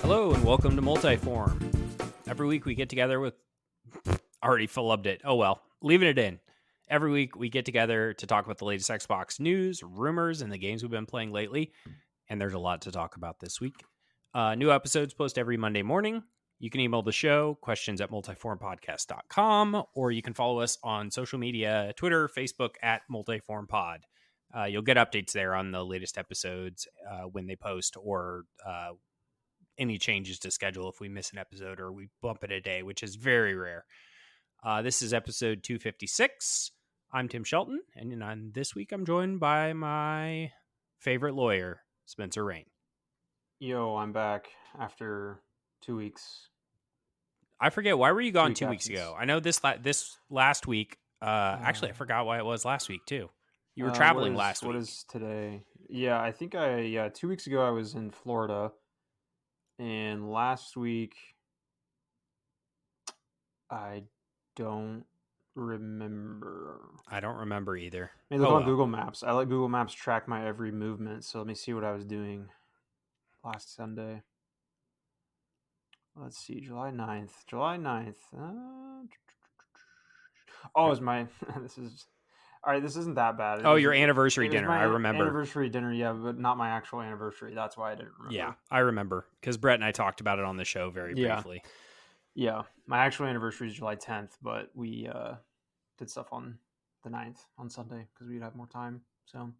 Hello and welcome to Multiform. Every week we get together with... Already flubbed it. Oh well, leaving it in. Every week we get together to talk about the latest Xbox news, rumors, and the games we've been playing lately. And there's a lot to talk about this week. New episodes post every Monday morning. You can email the show, questions@multiformpodcast.com, or you can follow us on social media, Twitter, Facebook, @multiformpod. You'll get updates there on the latest episodes when they post, or any changes to schedule if we miss an episode or we bump it a day, which is very rare. This is episode 256. I'm Tim Shelton, and this week I'm joined by my favorite lawyer, Spencer Rain. Yo, I'm back after 2 weeks. I forget, why were you gone 2 weeks ago? I know this last week. Actually, I forgot why it was last week too. You were traveling last week. What is today? Yeah, I think 2 weeks ago I was in Florida, and last week I don't remember. I don't remember either. I look on Google Maps. I let Google Maps track my every movement, so let me see what I was doing last Sunday. Let's see, July 9th. Oh, it was my... This is... All right, this isn't that bad. Your anniversary dinner. I remember. Anniversary dinner, yeah, but not my actual anniversary. That's why I didn't remember. Yeah, I remember. Because Brett and I talked about it on the show very briefly. Yeah, my actual anniversary is July 10th, but we did stuff on the 9th, on Sunday, because we'd have more time. So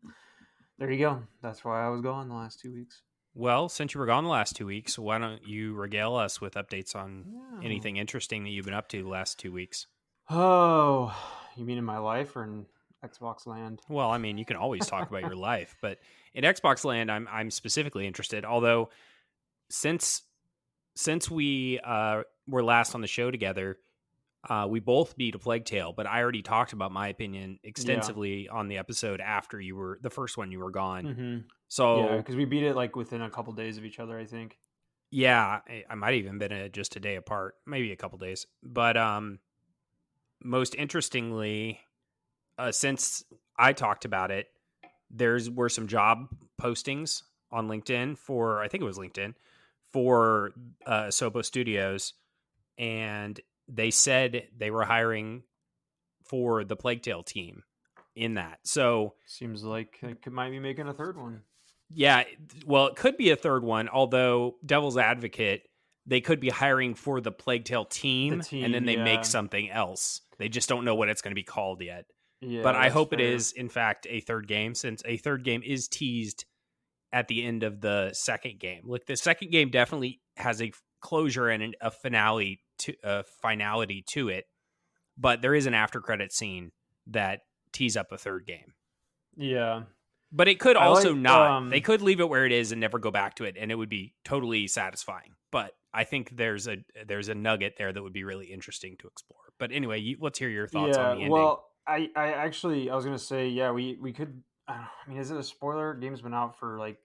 there you go. That's why I was gone the last 2 weeks. Well, since you were gone the last 2 weeks, why don't you regale us with updates on anything interesting that you've been up to the last 2 weeks? Oh, you mean in my life or in Xbox land? Well, I mean, you can always talk about your life, but in Xbox land, I'm specifically interested. Although, since we were last on the show together, we both beat a Plague Tale, but I already talked about my opinion extensively on the episode after you were the first one you were gone. Mm-hmm. So yeah, because we beat it like within a couple days of each other, I think. Yeah, I might have even been just a day apart, maybe a couple days. But most interestingly, since I talked about it, were some job postings on LinkedIn for, I think it was LinkedIn, for Sobo Studios, and they said they were hiring for the Plague Tale team in that. So seems like it might be making a third one. Yeah, well, it could be a third one, although devil's advocate, they could be hiring for the Plague Tale team and then they make something else. They just don't know what it's going to be called yet. Yeah, but I hope it is, in fact, a third game, since a third game is teased at the end of the second game. Like, the second game definitely has a closure and a finality to it, but there is an after credit scene that tees up a third game. Yeah. But it could also not. They could leave it where it is and never go back to it, and it would be totally satisfying. But I think there's a nugget there that would be really interesting to explore. But anyway, let's hear your thoughts on the ending. Well, I was going to say, we could... I mean, is it a spoiler? Game's been out for like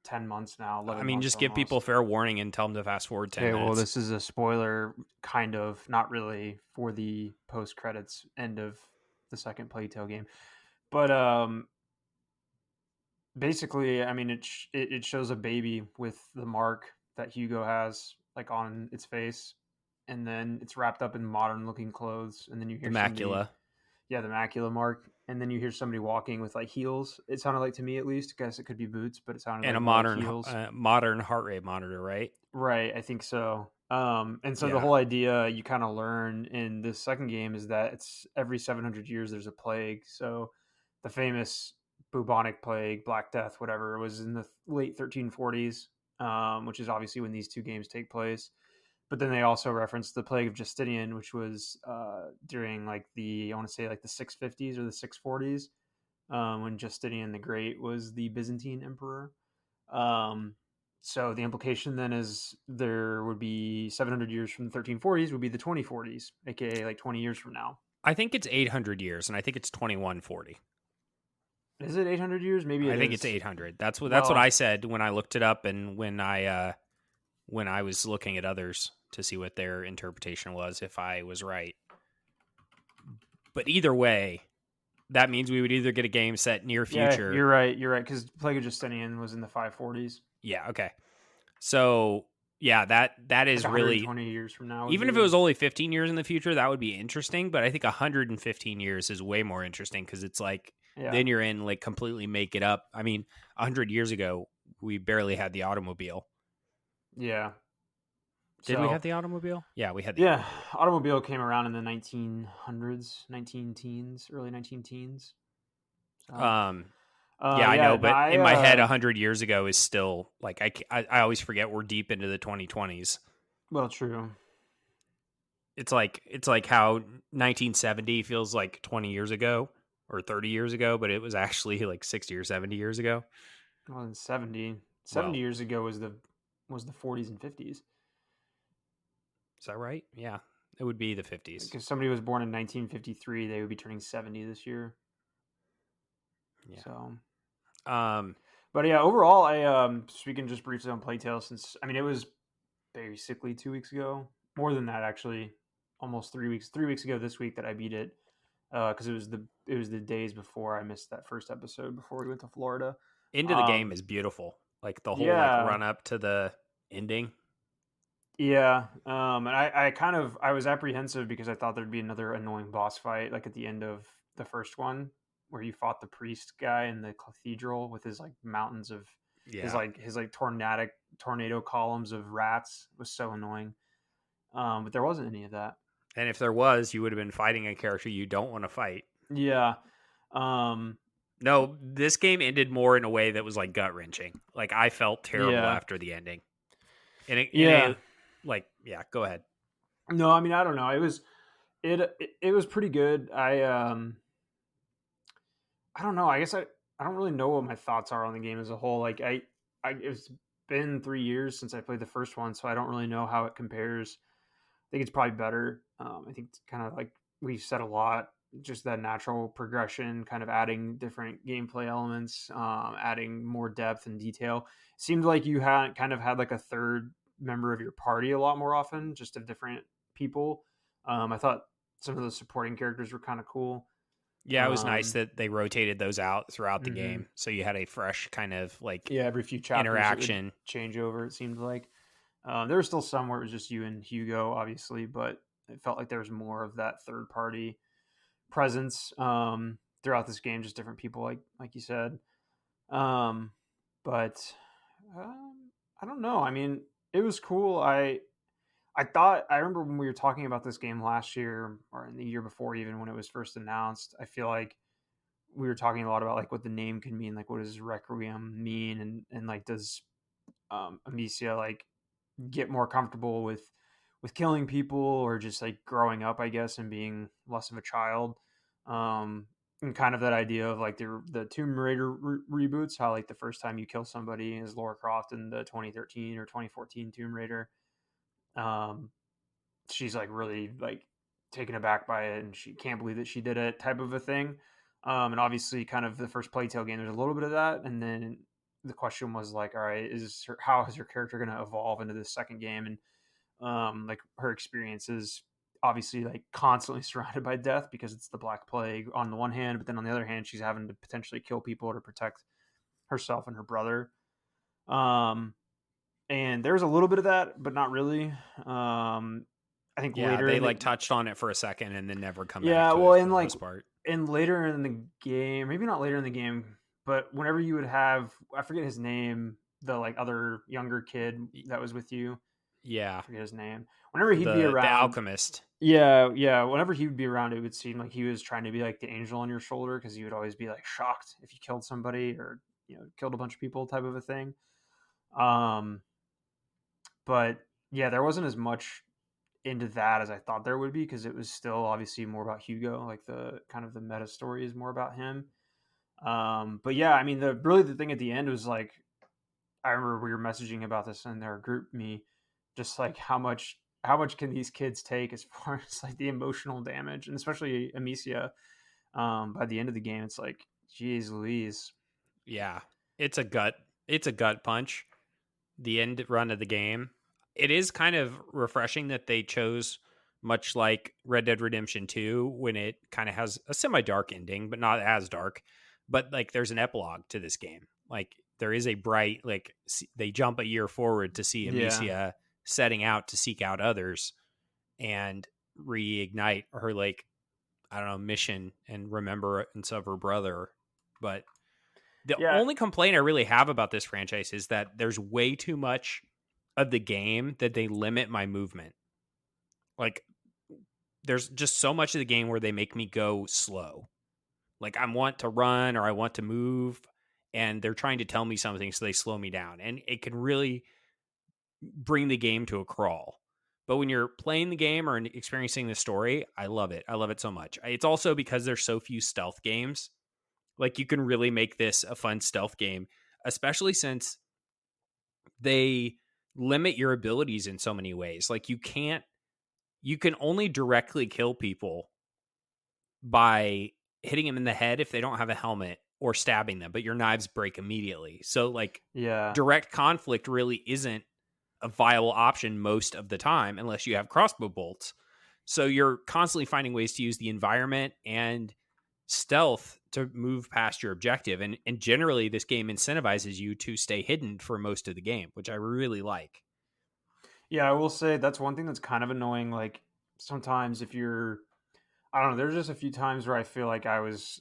10 months now. I mean, just give people fair warning and tell them to fast forward 10 minutes. Well, this is a spoiler, kind of, not really, for the post-credits end of the second Plague Tale game. But... basically, I mean, it shows a baby with the mark that Hugo has like on its face, and then it's wrapped up in modern looking clothes, and then you hear the macula. The macula mark, and then you hear somebody walking with like heels. It sounded like, to me at least, I guess it could be boots, but it sounded and like a heels. Modern heart rate monitor, right? Right, I think so. And so the whole idea you kind of learn in this second game is that it's every 700 years there's a plague. So the famous bubonic plague, Black Death, whatever, was in the late 1340s, which is obviously when these two games take place. But then they also reference the plague of Justinian, which was during like I want to say like the 650s or the 640s, when Justinian the Great was the Byzantine emperor. So the implication then is there would be 700 years from the 1340s would be the 2040s, a.k.a. like 20 years from now. I think it's 800 years, and I think it's 2140. Is it 800 years? Maybe I think it's 800. That's what I said when I looked it up, and when I was looking at others to see what their interpretation was, if I was right. But either way, that means we would either get a game set near future. Yeah, you're right. Because Plague of Justinian was in the 540s. Yeah, okay. So Yeah, that Like is really, 120 years from now would even if it be. was only 15 years in the future, that would be interesting. But I think 115 years is way more interesting because it's like Yeah. then you're in like completely make it up. I mean, 100 years ago, we barely had the automobile. Yeah. Did we So have the automobile? Yeah, we had the yeah, automobile. automobile came around in the 1900s, 19 teens, early 19 teens. So Um, yeah, I yeah, know, no, but in my head, 100 years ago is still like I always forget we're deep into the 2020s. well, true. It's like how 1970 feels like 20 years ago or 30 years ago, but it was actually like 60 or 70 years ago. Well, in 70 Well, years ago was the 40s and 50s. is that right? Yeah, it would be the 50s. Like if somebody was born in 1953, they would be turning 70 this year. Yeah. So, Um, but yeah, overall, I speaking just briefly on Playtale, since I mean it was basically 2 weeks ago, more than that actually, almost 3 weeks. 3 weeks ago this week that I beat it, because it was the days before I missed that first episode before we went to Florida. Into the game Um, is beautiful. Like the whole like yeah, run up to the ending. yeah, and I kind of I was apprehensive because I thought there'd be another annoying boss fight like at the end of the first one where you fought the priest guy in the cathedral with his like mountains of Yeah. his like tornado columns of rats. It was so annoying. But there wasn't any of that. And if there was, you would have been fighting a character you don't want to fight. Yeah. Um, No, this game ended more in a way that was like gut wrenching. Like I felt terrible yeah. after the ending. In a Yeah. like, yeah, go ahead. No, I mean I don't know. It was pretty good. I don't know. I guess I don't really know what my thoughts are on the game as a whole. Like I it's been 3 years since I played the first one, so I don't really know how it compares. I think it's probably better. I think it's kind of like we've said a lot, just that natural progression, kind of adding different gameplay elements, adding more depth and detail. It seemed like you had kind of had like a third member of your party a lot more often, just of different people. I thought some of the supporting characters were kind of cool. Yeah, it was nice Um, that they rotated those out throughout the mhm. game. So you had a fresh kind of like Yeah, every few chapters it would interaction. change over. It seemed like there were still some where it was just you and Hugo, obviously, but it felt like there was more of that third party presence throughout this game. Just different people, like you said. Um, but I don't know. I mean, it was cool. I thought I remember when we were talking about this game last year or in the year before, even when it was first announced. I feel like we were talking a lot about like what the name could mean, like what does Requiem mean, and like does Amicia like get more comfortable with killing people or just like growing up, I guess, and being less of a child. And kind of that idea of like the Tomb Raider reboots, how like the first time you kill somebody is Lara Croft in the 2013 or 2014 Tomb Raider. Um, she's like really like taken aback by it and she can't believe that she did it, type of a thing. And obviously kind of the first Playtale game there's a little bit of that, and then the question was like, all right, how is her character going to evolve into this second game? And like her experiences obviously like constantly surrounded by death because it's the Black Plague on the one hand, but then on the other hand she's having to potentially kill people to protect herself and her brother. um and there's a little bit of that, but not really. I think Yeah, later they in the like touched on it for a second and then never come back yeah, to well, it for and the like most part. and later in the game, maybe not later in the game, but whenever you would have, I forget his name, the like other younger kid that was with you, I Yeah, forget his name. Whenever he'd be the around, alchemist. yeah, yeah, whenever he would be around, it would seem like he was trying to be like the angel on your shoulder because he would always be like shocked if you killed somebody or killed a bunch of people, type of a thing. Um, but yeah, there wasn't as much into that as I thought there would be because it was still obviously more about Hugo. Like the kind of the meta story is more about him. But yeah, I mean, the thing at the end was like, I remember we were messaging about this in their group me, just like how much can these kids take as far as like the emotional damage, and especially Amicia. By the end of the game, it's like, geez, Louise. Yeah, it's a gut punch. The end run of the game. It is kind of refreshing that they chose, much like Red Dead Redemption 2, when it kind of has a semi-dark ending, but not as dark. But like there's an epilogue to this game. Like there is a bright, like they jump a year forward to see Yeah, Amicia setting out to seek out others and reignite her, like, I don't know, mission and remembrance of her brother. But the Yeah, only complaint I really have about this franchise is that there's way too much of the game that they limit my movement. Like, there's just so much of the game where they make me go slow. Like, I want to run or I want to move, and they're trying to tell me something, so they slow me down. And it can really bring the game to a crawl. But when you're playing the game or experiencing the story, I love it. I love it so much. It's also because there's so few stealth games. Like, you can really make this a fun stealth game, especially since they limit your abilities in so many ways. Like, you can only directly kill people by hitting them in the head if they don't have a helmet, or stabbing them, but your knives break immediately. So, like, yeah. direct conflict really isn't a viable option most of the time unless you have crossbow bolts. So you're constantly finding ways to use the environment and stealth to move past your objective. And generally, this game incentivizes you to stay hidden for most of the game, which I really like. Yeah, I will say that's one thing that's kind of annoying. Like, sometimes if you're, I don't know, there's just a few times where I feel like I was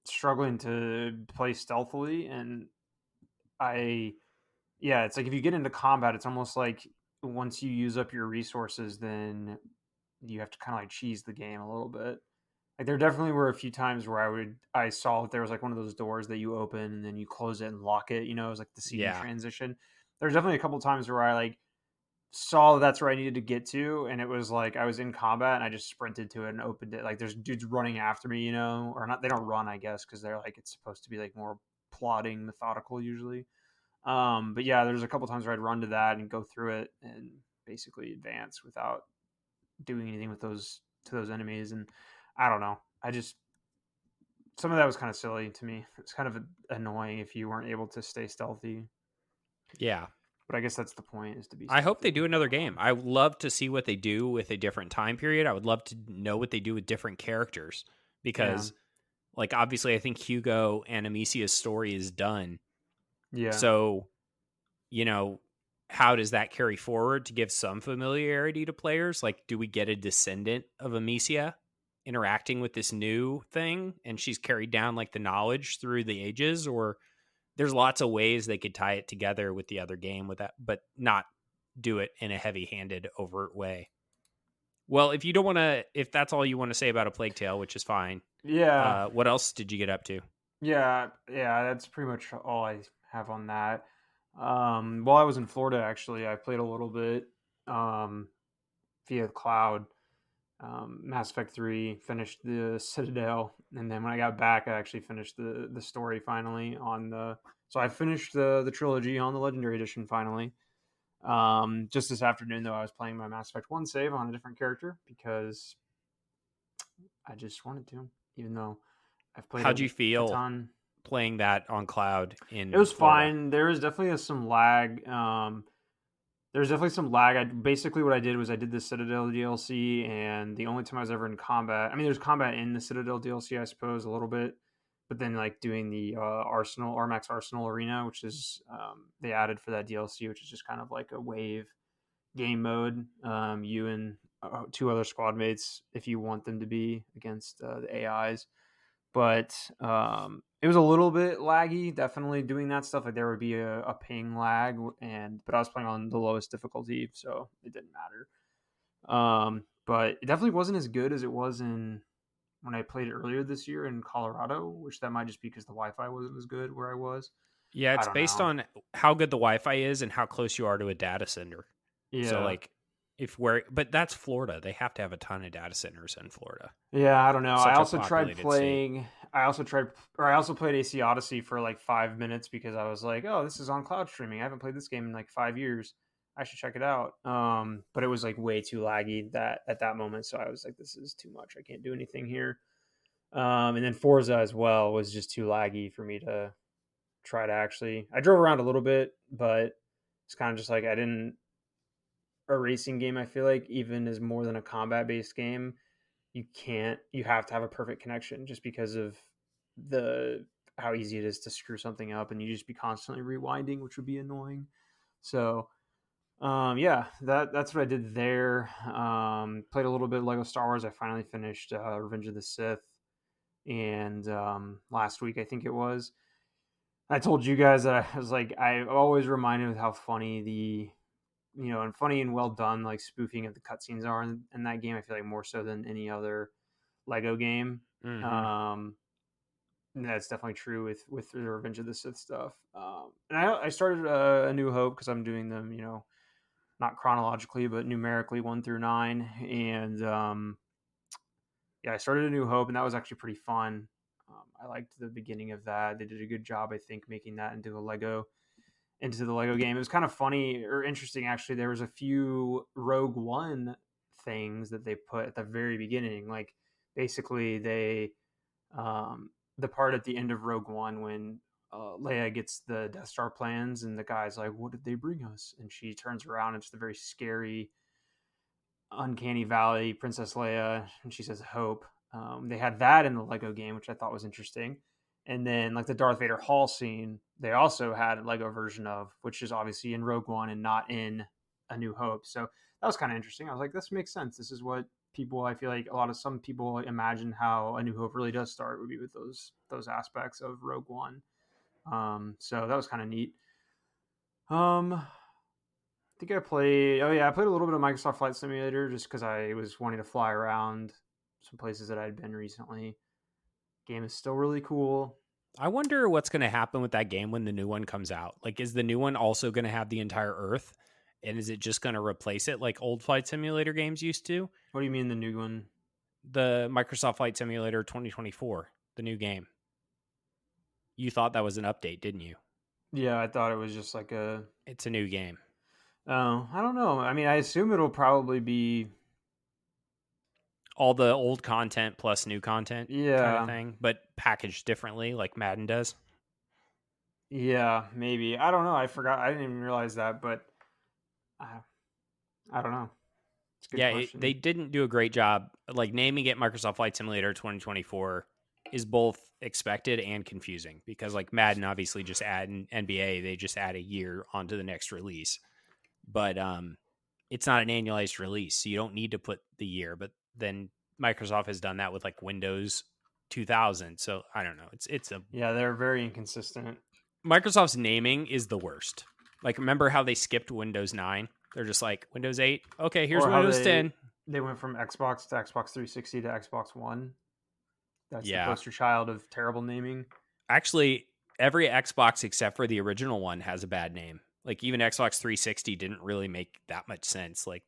struggling to play stealthily, and I, yeah, it's like if you get into combat, it's almost like once you use up your resources, then you have to kind of like cheese the game a little bit. Like, there definitely were a few times where I saw that there was like one of those doors that you open and then you close it and lock it. You know, it was like the CD Yeah. transition. There's definitely a couple times where I like saw that's where I needed to get to, and it was like I was in combat and I just sprinted to it and opened it. Like, there's dudes running after me, you know, or not. They don't run, I guess, because they're like, it's supposed to be like more plodding, methodical usually. But yeah, there's a couple times where I'd run to that and go through it and basically advance without doing anything with those enemies. And I don't know. I just some of that was kind of silly to me. It's kind of annoying if you weren't able to stay stealthy. Yeah. But I guess that's the point, is to be I hope they stealthy. do another game. I would love to see what they do with a different time period. I would love to know what they do with different characters, Yeah. because, like, obviously I think Hugo and Amicia's story is done. Yeah. So, you know, how does that carry forward to give some familiarity to players? Like, do we get a descendant of Amicia interacting with this new thing, and she's carried down like the knowledge through the ages? Or there's lots of ways they could tie it together with the other game with that, but not do it in a heavy-handed, overt way. Well, if you don't want to, if that's all you want to say about A Plague Tale, which is fine, Yeah. what else did you get up to? Yeah, that's pretty much all I have on that. While I was in Florida, actually, I played a little bit um, via the cloud. Mass Effect 3, finished the Citadel, and then when I got back, I actually finished the story finally on the. So I finished the trilogy on the Legendary Edition finally. Just this afternoon, though, I was playing my Mass Effect 1 save on a different character because I just wanted to, even though I've played How'd you a feel ton. playing that on cloud It in was Florida? fine. There was definitely some lag. There's definitely some lag. Basically what I did was I did the Citadel DLC, and the only time I was ever in combat. I mean, there's combat in the Citadel DLC, I suppose, a little bit, but then like doing the Arsenal Armax Arsenal Arena, which is they added for that DLC, which is just kind of like a wave game mode. You and two other squad mates, if you want them to be against the AIs. But it was a little bit laggy, definitely doing that stuff. Like, there would be a ping lag, but I was playing on the lowest difficulty, so it didn't matter. But it definitely wasn't as good as it was in when I played it earlier this year in Colorado, which that might just be because the Wi-Fi wasn't as good where I was. Yeah, I it's don't based know. on how good the Wi-Fi is and how close you are to a data center. So, Yeah, like, if we're, but that's Florida. They have to have a ton of data centers in Florida. yeah, I don't know. I Such a also tried populated state. playing. I also played AC Odyssey for like 5 minutes because I was like, oh, this is on cloud streaming. I haven't played this game in like 5 years. I should check it out. But it was like way too laggy that at that moment. So I was like, this is too much. I can't do anything here. And then Forza as well was just too laggy for me to try to actually. I drove around a little bit, but it's kind of just like I didn't. A racing game, I feel like, even is more than a combat based game, you have to have a perfect connection just because of the how easy it is to screw something up, and you just be constantly rewinding, which would be annoying. So Yeah, that's what I did there. Played a little bit of Lego Star Wars. I finally finished Revenge of the Sith, and last week I think it was. I told you guys that I was like, I always reminded with how funny and funny and well done like spoofing of the cutscenes are in that game. I feel like more so than any other Lego game. Mm-hmm. Um, and that's definitely true with the Revenge of the Sith stuff. And I started A New Hope because I'm doing them, not chronologically but numerically 1 through 9, and yeah, I started A New Hope, and that was actually pretty fun. I liked the beginning of that. They did a good job, I think, making that into the Lego game. It was kind of funny or interesting, actually. There was a few Rogue One things that they put at the very beginning, like basically the part at the end of Rogue One when Leia gets the Death Star plans, and the guy's like, "What did they bring us?" And she turns around, and it's the very scary Uncanny Valley, Princess Leia, and she says Hope. They had that in the Lego game, which I thought was interesting. And then, like the Darth Vader Hall scene, they also had a Lego version of, which is obviously in Rogue One and not in A New Hope. So that was kind of interesting. I was like, this makes sense. This is what people, I feel like some people imagine how A New Hope really does start, would be with those aspects of Rogue One. So that was kind of neat. I think I played. Oh yeah, I played a little bit of Microsoft Flight Simulator just because I was wanting to fly around some places that I'd been recently. Game is still really cool. I wonder what's going to happen with that game when the new one comes out. Like, is the new one also going to have the entire Earth? And is it just going to replace it like old Flight Simulator games used to? What do you mean the new one? The Microsoft Flight Simulator 2024, the new game. You thought that was an update, didn't you? Yeah, I thought it was just like a. It's a new game. Oh, I don't know. I mean, I assume it'll probably be. All the old content plus new content kind of Yeah, thing, but packaged differently like Madden does. yeah, maybe. I don't know. I forgot. I didn't even realize that, but I, I don't know. It's a good Yeah, they question. didn't do a great job. Like naming it Microsoft Flight Simulator 2024 is both expected and confusing because like Madden obviously just add an NBA, they just add a year onto the next release. But it's not an annualized release, so you don't need to put the year. But then Microsoft has done that with like Windows 2000. So I don't know. It's a Yeah, they're very inconsistent. Microsoft's naming is the worst. Like remember how they skipped Windows 9? They're just like Windows 8. Okay, here's Or how Windows 10. they went from Xbox to Xbox 360 to Xbox One. That's the Yeah. poster child of terrible naming. Actually, every Xbox except for the original one has a bad name. Like even Xbox 360 didn't really make that much sense. Like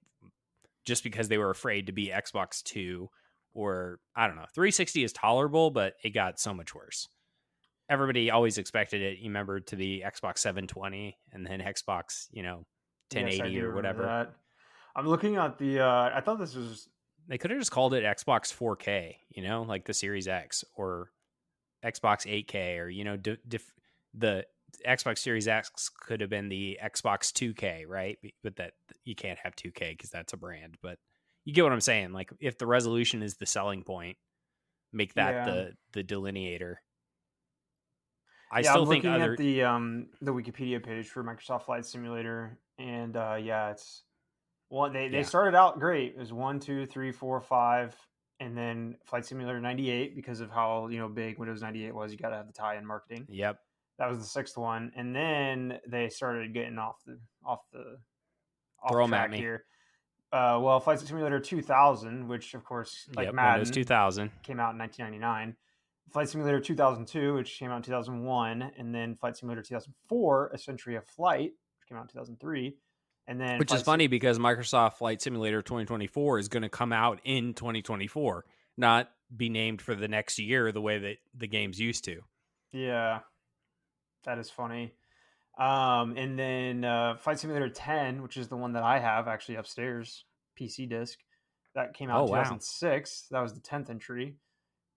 just because they were afraid to be Xbox 2 or I don't know. 360 is tolerable, but it got so much worse. Everybody always expected it, you remember, to be Xbox 720 and then Xbox, Yes, I 1080 do or remember whatever. that. I'm looking at the. I thought this was. They could have just called it Xbox 4K, like the Series X or Xbox 8K or, the Xbox Series X could have been the Xbox 2K, right? But that you can't have 2K because that's a brand. But you get what I'm saying. Like if the resolution is the selling point, make that Yeah, the delineator. I yeah. I'm still think looking at other. the Wikipedia page for Microsoft Flight Simulator, and yeah, it's one. They Yeah. started out great. It was 1, 2, 3, 4, 5, and then Flight Simulator 98 because of how big Windows 98 was. You got to have the tie-in marketing. Yep. That was the sixth one, and then they started getting off Throw them at track me. here. Well, Flight Simulator 2000, which of course, like Yep. Windows Madden, 2000. came out in 1999. Flight Simulator 2002, which came out in 2001, and then Flight Simulator 2004, A Century of Flight, which came out in 2003, and then Which is funny because Microsoft Flight Simulator 2024 is going to come out in 2024, not be named for the next year the way that the game's used to. Yeah, that is funny. And then Flight Simulator 10, which is the one that I have actually upstairs, PC disc, that came out Oh, in wow. 2006. That was the 10th entry.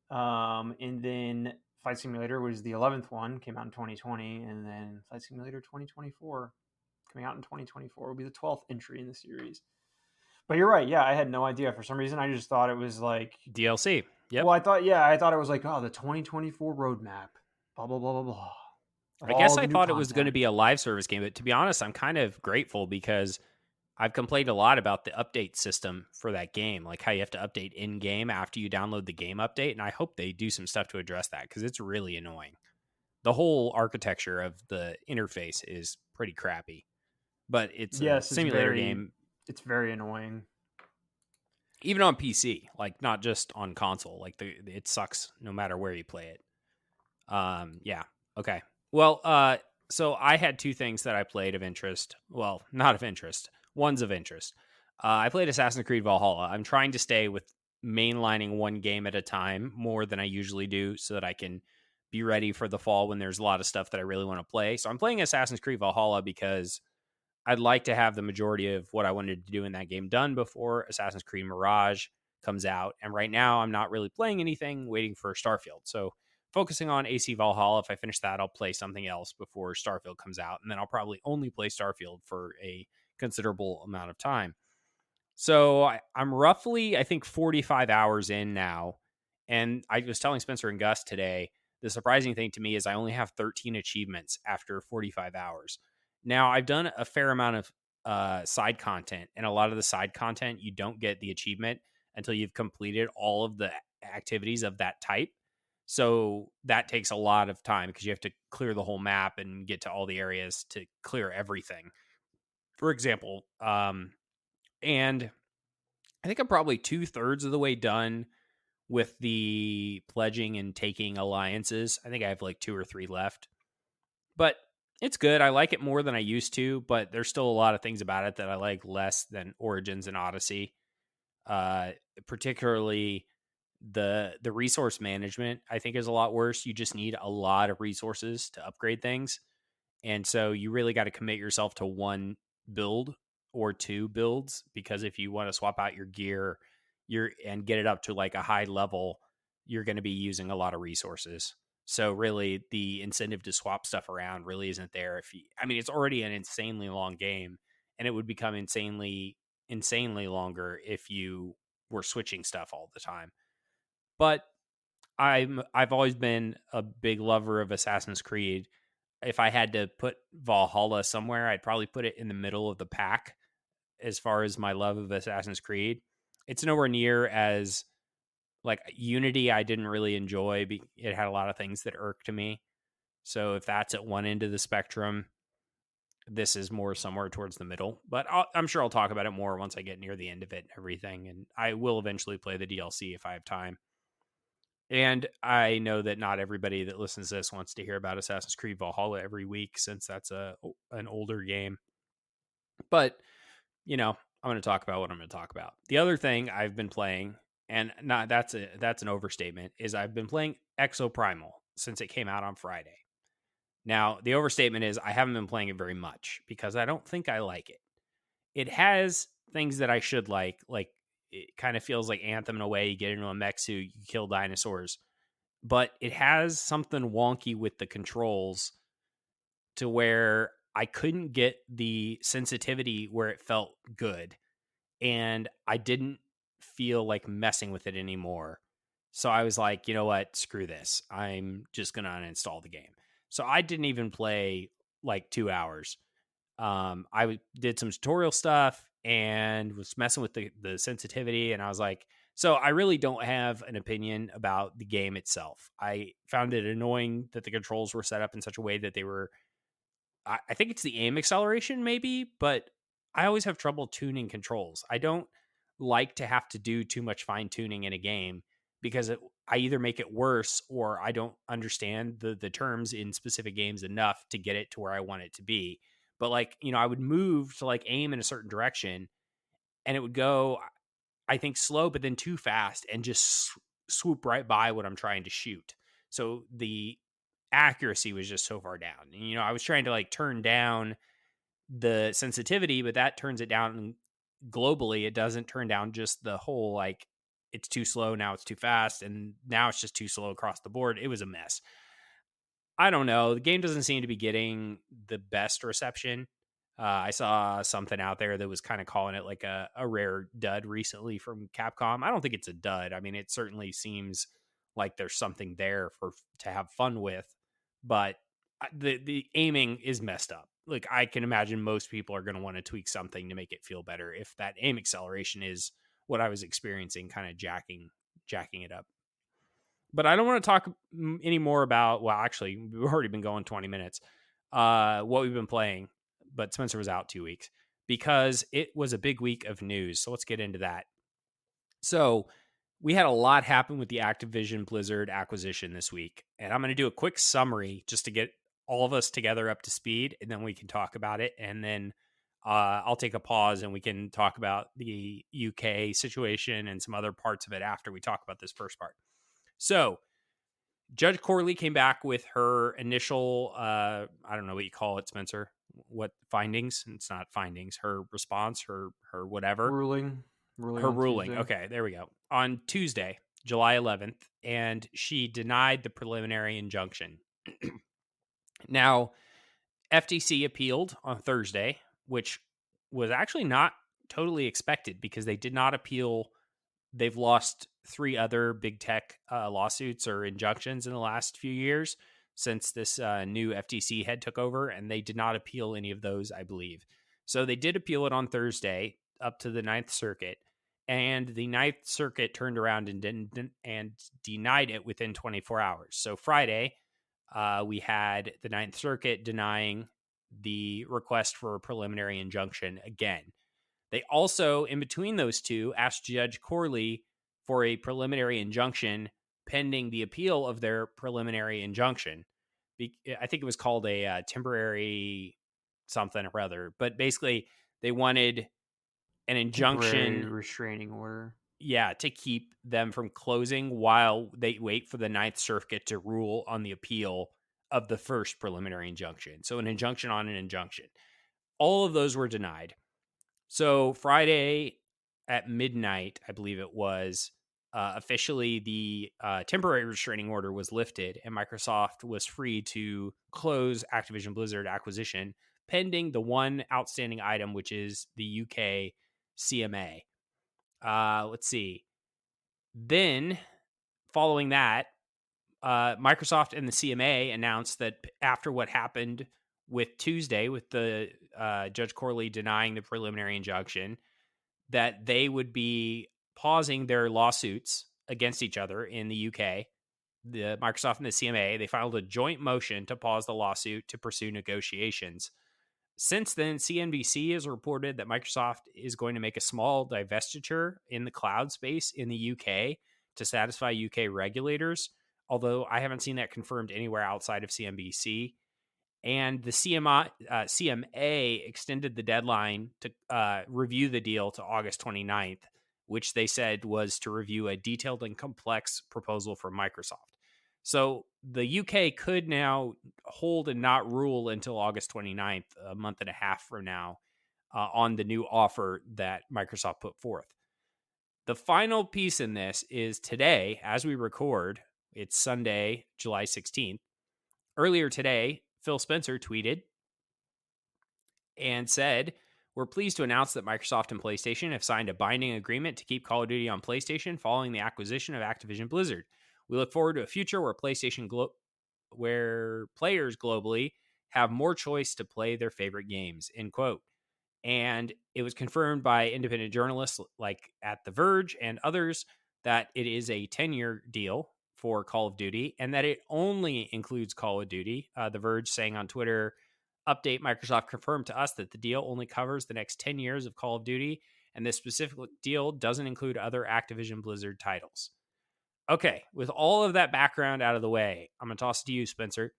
And then Flight Simulator was the 11th one, came out in 2020, and then Flight Simulator 2024 coming out in 2024 will be the 12th entry in the series. But you're right, yeah, I had no idea. For some reason, I just thought it was like, DLC. Yep. well, I thought it was like, oh, the 2024 roadmap, blah blah blah blah blah, of I guess all I the new thought it was going to content. be a live service game, but to be honest, I'm kind of grateful because I've complained a lot about the update system for that game, like how you have to update in game after you download the game update. And I hope they do some stuff to address that because it's really annoying. The whole architecture of the interface is pretty crappy, but it's a Yes, simulator game, it's very annoying. even on PC, like not just on console. Like it sucks no matter where you play it. Yeah. Okay. Well, so I had two things that I played of interest. Well, not of interest. One's of interest. I played Assassin's Creed Valhalla. I'm trying to stay with mainlining one game at a time more than I usually do so that I can be ready for the fall when there's a lot of stuff that I really want to play. So I'm playing Assassin's Creed Valhalla because I'd like to have the majority of what I wanted to do in that game done before Assassin's Creed Mirage comes out. And right now, I'm not really playing anything, waiting for Starfield. So focusing on AC Valhalla. If I finish that, I'll play something else before Starfield comes out. And then I'll probably only play Starfield for a considerable amount of time. So I'm roughly, I think, 45 hours in now. And I was telling Spencer and Gus today, the surprising thing to me is I only have 13 achievements after 45 hours. Now, I've done a fair amount of side content, and a lot of the side content, you don't get the achievement until you've completed all of the activities of that type. So that takes a lot of time because you have to clear the whole map and get to all the areas to clear everything. For example, and I think I'm probably 2/3 of the way done with the pledging and taking alliances. I think I have like 2 or 3 left, but it's good. I like it more than I used to, but there's still a lot of things about it that I like less than Origins and Odyssey. Particularly the resource management, I think, is a lot worse. You just need a lot of resources to upgrade things. And so you really got to commit yourself to one build or two builds, because if you want to swap out your gear and get it up to like a high level, you're going to be using a lot of resources. So really the incentive to swap stuff around really isn't there. I mean, it's already an insanely long game, and it would become insanely longer if you were switching stuff all the time. But I've always been a big lover of Assassin's Creed. If I had to put Valhalla somewhere, I'd probably put it in the middle of the pack as far as my love of Assassin's Creed. It's nowhere near as like Unity. I didn't really enjoy. It had a lot of things that irked me. So if that's at one end of the spectrum, this is more somewhere towards the middle. But I'm sure I'll talk about it more once I get near the end of it and everything. And I will eventually play the DLC if I have time. And I know that not everybody that listens to this wants to hear about Assassin's Creed Valhalla every week, since that's an older game. But, I'm going to talk about what I'm going to talk about. The other thing I've been playing, and not that's an overstatement, is I've been playing Exoprimal since it came out on Friday. Now, the overstatement is I haven't been playing it very much because I don't think I like it. It has things that I should like it kind of feels like Anthem in a way. You get into a mech suit, you kill dinosaurs, but it has something wonky with the controls to where I couldn't get the sensitivity where it felt good, and I didn't feel like messing with it anymore. So I was like, you know what? Screw this. I'm just going to uninstall the game. So I didn't even play like 2 hours. I did some tutorial stuff and was messing with the sensitivity, and I was like, so I really don't have an opinion about the game itself. I found it annoying that the controls were set up in such a way that they were, I think it's the aim acceleration maybe, but I always have trouble tuning controls. I don't like to have to do too much fine tuning in a game because I either make it worse or I don't understand the terms in specific games enough to get it to where I want it to be. But like, I would move to like aim in a certain direction, and it would go, I think, slow, but then too fast and just swoop right by what I'm trying to shoot. So the accuracy was just so far down. And, I was trying to like turn down the sensitivity, but that turns it down globally. It doesn't turn down just the whole like it's too slow, now it's too fast, and now it's just too slow across the board. It was a mess. I don't know. The game doesn't seem to be getting the best reception. I saw something out there that was kind of calling it like a rare dud recently from Capcom. I don't think it's a dud. I mean, it certainly seems like there's something there to have fun with, but the aiming is messed up. like I can imagine most people are going to want to tweak something to make it feel better if that aim acceleration is what I was experiencing, kind of jacking it up. But I don't want to talk any more about, well, actually, we've already been going 20 minutes, what we've been playing, but Spencer was out 2 weeks because it was a big week of news. So let's get into that. So we had a lot happen with the Activision Blizzard acquisition this week. And I'm going to do a quick summary just to get all of us together up to speed, and then we can talk about it. And then I'll take a pause and we can talk about the UK situation and some other parts of it after we talk about this first part. So Judge Corley came back with her initial, I don't know what you call it, Spencer. What findings? It's not findings. Her response, her whatever. Ruling Her on ruling. Tuesday. Okay, there we go. On Tuesday, July 11th, and she denied the preliminary injunction. Now, FTC appealed on Thursday, which was actually not totally expected because they did not appeal. They've lost 3 other big tech lawsuits or injunctions in the last few years since this new FTC head took over, and they did not appeal any of those, I believe. So they did appeal it on Thursday up to the Ninth Circuit, and the Ninth Circuit turned around and denied it within 24 hours. So Friday, we had the Ninth Circuit denying the request for a preliminary injunction again. They also, in between those two, asked Judge Corley for a preliminary injunction pending the appeal of their preliminary injunction. I think it was called a temporary something or other, but basically they wanted an Temporary injunction, restraining order. yeah, to keep them from closing while they wait for the Ninth Circuit to rule on the appeal of the first preliminary injunction. So an injunction on an injunction. All of those were denied. So Friday at midnight, I believe it was, officially the temporary restraining order was lifted, and Microsoft was free to close Activision Blizzard acquisition pending the one outstanding item, which is the UK CMA. Let's see. Then, following that, Microsoft and the CMA announced that after what happened with Tuesday, with the Judge Corley denying the preliminary injunction, that they would be pausing their lawsuits against each other in the UK. The Microsoft and the CMA, they filed a joint motion to pause the lawsuit to pursue negotiations. Since then, CNBC has reported that Microsoft is going to make a small divestiture in the cloud space in the UK to satisfy UK regulators, although I haven't seen that confirmed anywhere outside of CNBC. And the CMA extended the deadline to review the deal to August 29th, which they said was to review a detailed and complex proposal from Microsoft. So the UK could now hold and not rule until August 29th, a month and a half from now, on the new offer that Microsoft put forth. The final piece in this is today, as we record, it's Sunday, July 16th. Earlier today, Phil Spencer tweeted and said, "We're pleased to announce that Microsoft and PlayStation have signed a binding agreement to keep Call of Duty on PlayStation following the acquisition of Activision Blizzard. We look forward to a future where where players globally have more choice to play their favorite games." End quote. And it was confirmed by independent journalists like at The Verge and others that it is a 10-year deal for Call of Duty and that it only includes Call of Duty. The Verge saying on Twitter, update, Microsoft confirmed to us that the deal only covers the next 10 years of Call of Duty, and this specific deal doesn't include other Activision Blizzard titles. Okay, with all of that background out of the way, I'm going to toss it to you, Spencer.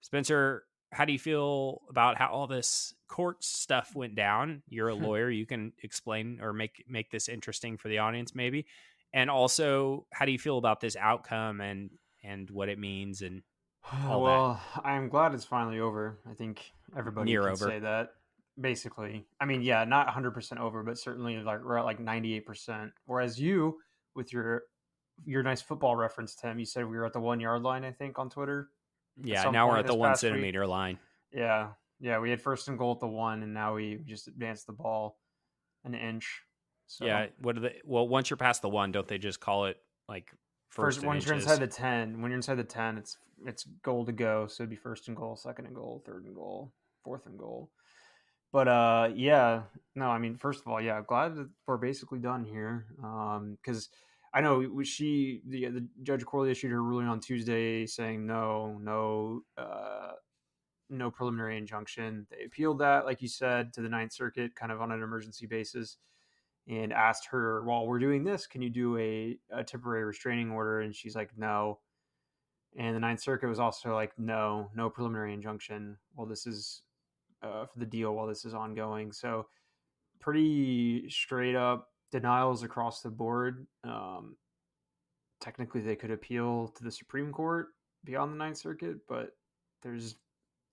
Spencer, how do you feel about how all this court stuff went down? You're a lawyer. You can explain or make this interesting for the audience, maybe. And also, how do you feel about this outcome and what it means and all that? Well, I'm glad it's finally over. I think everybody Near can over. say that. Basically, I mean, yeah, not 100% over, but certainly like we're at like 98%. Whereas you, with your nice football reference, Tim, you said we were at the 1 yard line. I think on Twitter at Yeah, some now we're point at the this one past week. centimeter line. Yeah, yeah, we had first and goal at the 1, and now we just advanced the ball an inch. So Yeah, well, once you're past the 1, don't they just call it like first, first and once you're inside inches? the 10, when you're inside the 10, it's goal to go. So it'd be first and goal, second and goal, third and goal. 4th and goal. But yeah, no, I mean, first of all, yeah, glad that we're basically done here. Because I know the Judge Corley issued her ruling on Tuesday saying no preliminary injunction. They appealed that, like you said, to the Ninth Circuit, kind of on an emergency basis, and asked her, while we're doing this, can you do a temporary restraining order? And she's like, no. And the Ninth Circuit was also like, no preliminary injunction. Well, this is for the deal while this is ongoing. So pretty straight up denials across the board. Technically, they could appeal to the Supreme Court beyond the Ninth Circuit, but there's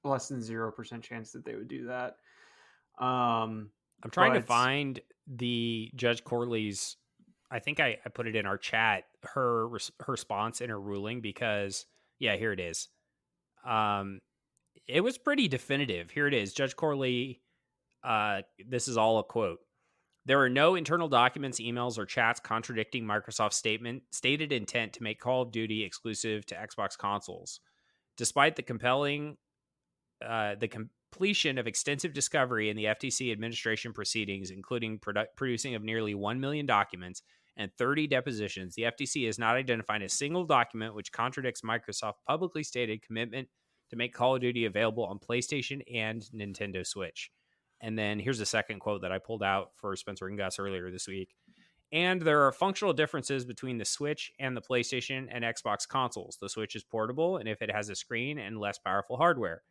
less than 0% chance that they would do that. I'm trying to find the Judge Corley's. I think I put it in our chat, her response in her ruling, because yeah, here it is. It was pretty definitive. Here it is. Judge Corley, this is all a quote. There are no internal documents, emails, or chats contradicting Microsoft's stated intent to make Call of Duty exclusive to Xbox consoles. Despite the completion of extensive discovery in the FTC administration proceedings, including producing of nearly 1 million documents and 30 depositions, the FTC has not identified a single document which contradicts Microsoft's publicly stated commitment to make Call of Duty available on PlayStation and Nintendo Switch. And then here's a second quote that I pulled out for Spencer and Gus earlier this week. And there are functional differences between the Switch and the PlayStation and Xbox consoles. The Switch is portable, and if it has a screen and less powerful hardware.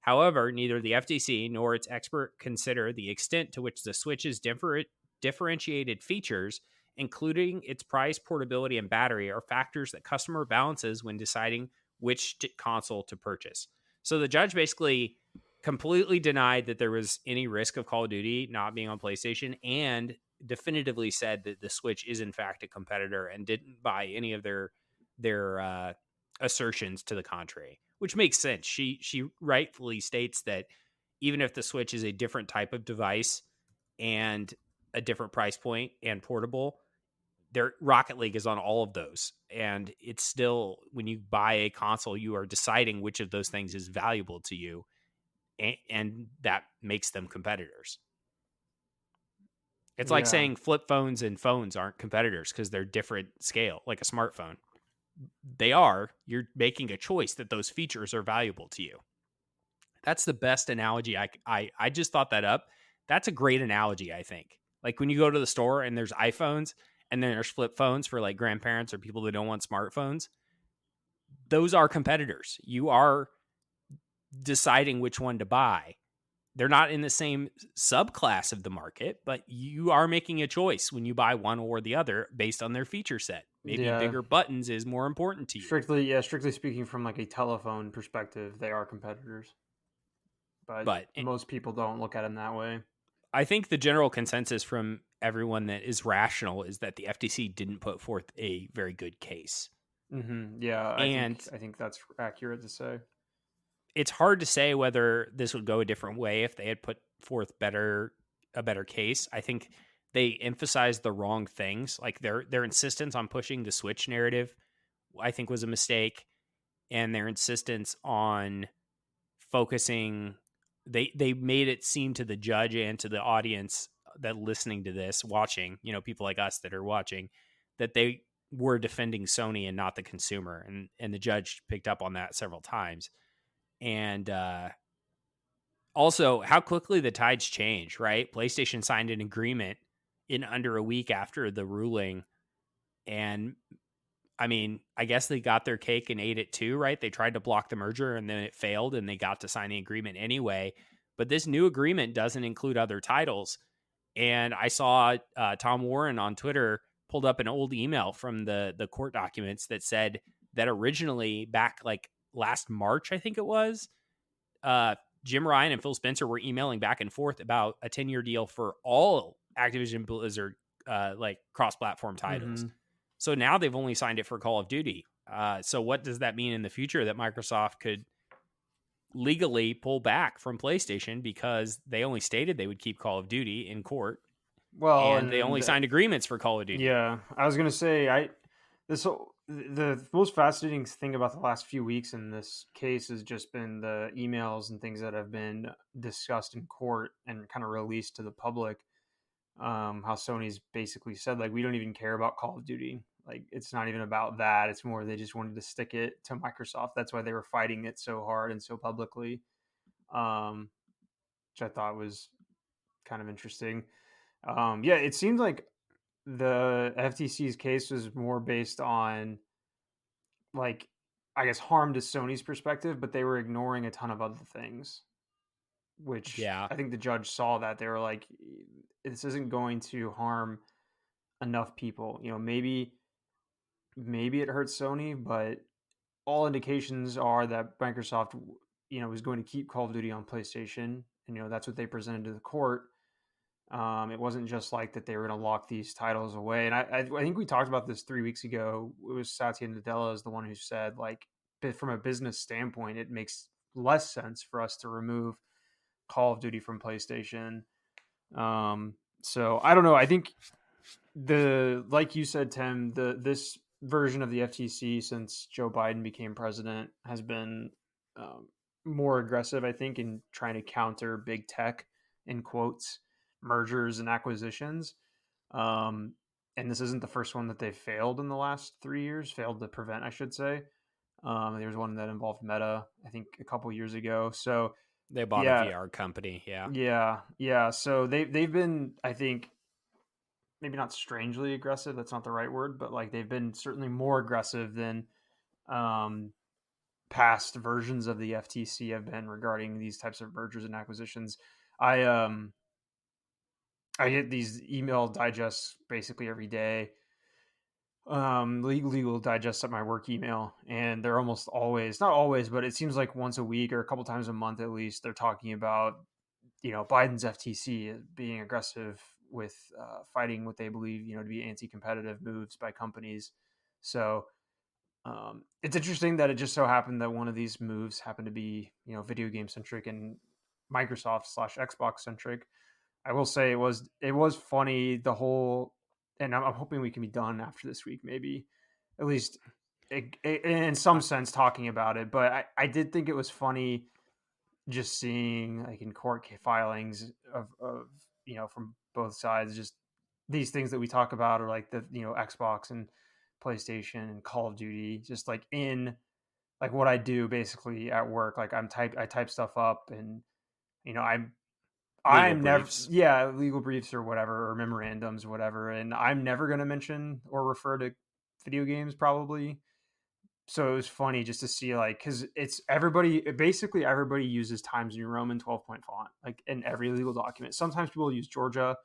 However, neither the FTC nor its expert consider the extent to which the Switch's differentiated features, including its price, portability, and battery, are factors that customer balances when deciding which console to purchase. So the judge basically completely denied that there was any risk of Call of Duty not being on PlayStation, and definitively said that the Switch is in fact a competitor, and didn't buy any of their assertions to the contrary, which makes sense. She rightfully states that even if the Switch is a different type of device and a different price point and portable, Rocket League is on all of those, and it's still, when you buy a console, you are deciding which of those things is valuable to you, and that makes them competitors. It's like saying flip phones and phones aren't competitors because they're different scale, like a smartphone. They are. You're making a choice that those features are valuable to you. That's the best analogy. I just thought that up. That's a great analogy, I think. Like when you go to the store and there's iPhones and then there's flip phones for like grandparents or people that don't want smartphones. Those are competitors. You are deciding which one to buy. They're not in the same subclass of the market, but you are making a choice when you buy one or the other based on their feature set. Maybe bigger buttons is more important to you. Strictly speaking, from like a telephone perspective, they are competitors. But most people don't look at them that way. I think the general consensus from everyone that is rational is that the FTC didn't put forth a very good case. Mm-hmm. Yeah, I think that's accurate to say. It's hard to say whether this would go a different way if they had put forth a better case. I think they emphasized the wrong things. Like their insistence on pushing the Switch narrative, I think, was a mistake, and their insistence on focusing, they made it seem to the judge and to the audience that listening to this, watching, people like us that are watching, that they were defending Sony and not the consumer, and the judge picked up on that several times. And also how quickly the tides change, right? PlayStation signed an agreement in under a week after the ruling. And I mean, I guess they got their cake and ate it too, right? They tried to block the merger and then it failed and they got to sign the agreement anyway. But this new agreement doesn't include other titles. And I saw Tom Warren on Twitter pulled up an old email from the court documents that said that originally, back like last March, I think it was, Jim Ryan and Phil Spencer were emailing back and forth about a 10-year deal for all Activision Blizzard like cross-platform titles. Mm-hmm. So now they've only signed it for Call of Duty. So what does that mean in the future that Microsoft could legally pull back from PlayStation because they only stated they would keep Call of Duty in court? Well, and they only signed agreements for Call of Duty. Yeah, I was going to say, the most fascinating thing about the last few weeks in this case has just been the emails and things that have been discussed in court and kind of released to the public. How Sony's basically said, like, we don't even care about Call of Duty. Like, it's not even about that. It's more they just wanted to stick it to Microsoft. That's why they were fighting it so hard and so publicly, which I thought was kind of interesting. Yeah, it seemed like the FTC's case was more based on, like, I guess, harm to Sony's perspective, but they were ignoring a ton of other things, which Yeah. I think the judge saw that they were like, this isn't going to harm enough people. Maybe it hurts Sony, but all indications are that Microsoft, was going to keep Call of Duty on PlayStation, and that's what they presented to the court. It wasn't just like that they were going to lock these titles away. And I think we talked about this 3 weeks ago. It was Satya Nadella is the one who said, like, from a business standpoint, it makes less sense for us to remove Call of Duty from PlayStation. So I don't know. I think like you said, Tim, this version of the FTC since Joe Biden became president has been more aggressive, I think, in trying to counter big tech, in quotes, mergers and acquisitions. And this isn't the first one that they've failed in the last 3 years, failed to prevent, I should say. There was one that involved Meta, I think, a couple years ago. So They bought a yeah, VR company. Yeah. yeah. So they've been, I think, maybe not strangely aggressive. That's not the right word, but like they've been certainly more aggressive than um, past versions of the FTC have been regarding these types of mergers and acquisitions. I um I get these email digests basically every day, legal digests at my work email, and they're almost always, not always, but it seems like once a week or a couple times a month at least, they're talking about Biden's FTC being aggressive with fighting what they believe to be anti-competitive moves by companies. So it's interesting that it just so happened that one of these moves happened to be video game centric and Microsoft slash Xbox centric. I will say it was funny, the whole, and I'm hoping we can be done after this week, maybe at least in some sense talking about it. But I did think it was funny just seeing, like, in court filings of from both sides, just these things that we talk about, or like the Xbox and PlayStation and Call of Duty, just like in like what I do basically at work. Like I type stuff up, and you know I'm Legal I'm never, briefs. yeah, legal briefs or whatever, or memorandums or whatever, and I'm never going to mention or refer to video games probably. So it was funny just to see, like, because it's basically everybody uses Times New Roman 12-point font, like in every legal document. Sometimes people use Georgia,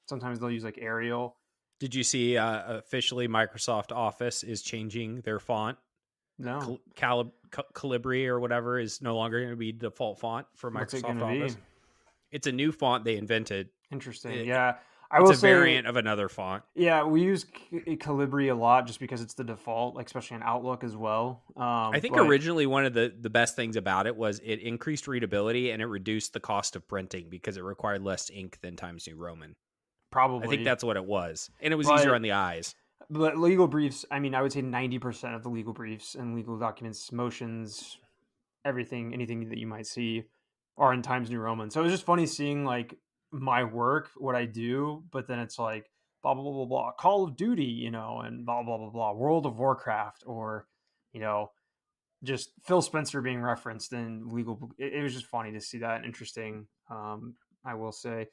sometimes they'll use like Arial. Did you see officially Microsoft Office is changing their font? No, Calibri or whatever is no longer going to be default font for what's it going Microsoft to be? Office. It's a new font they invented. Interesting. It, Yeah, I it's will a say, variant of another font. yeah, we use Calibri a lot just because it's the default, like especially in Outlook as well. I think But originally one of the best things about it was it increased readability and it reduced the cost of printing because it required less ink than Times New Roman. I think probably, that's what it was. And it was easier on but the eyes. legal briefs, I mean, I would say 90% of the legal briefs and legal documents, motions, everything, anything that you might see are in Times New Roman. So it was just funny seeing, like, my work, what I do, but then it's like blah blah blah blah blah, Call of Duty, and blah blah blah blah, World of Warcraft, or you know just Phil Spencer being referenced in legal. It was just funny to see that, and interesting. I will say,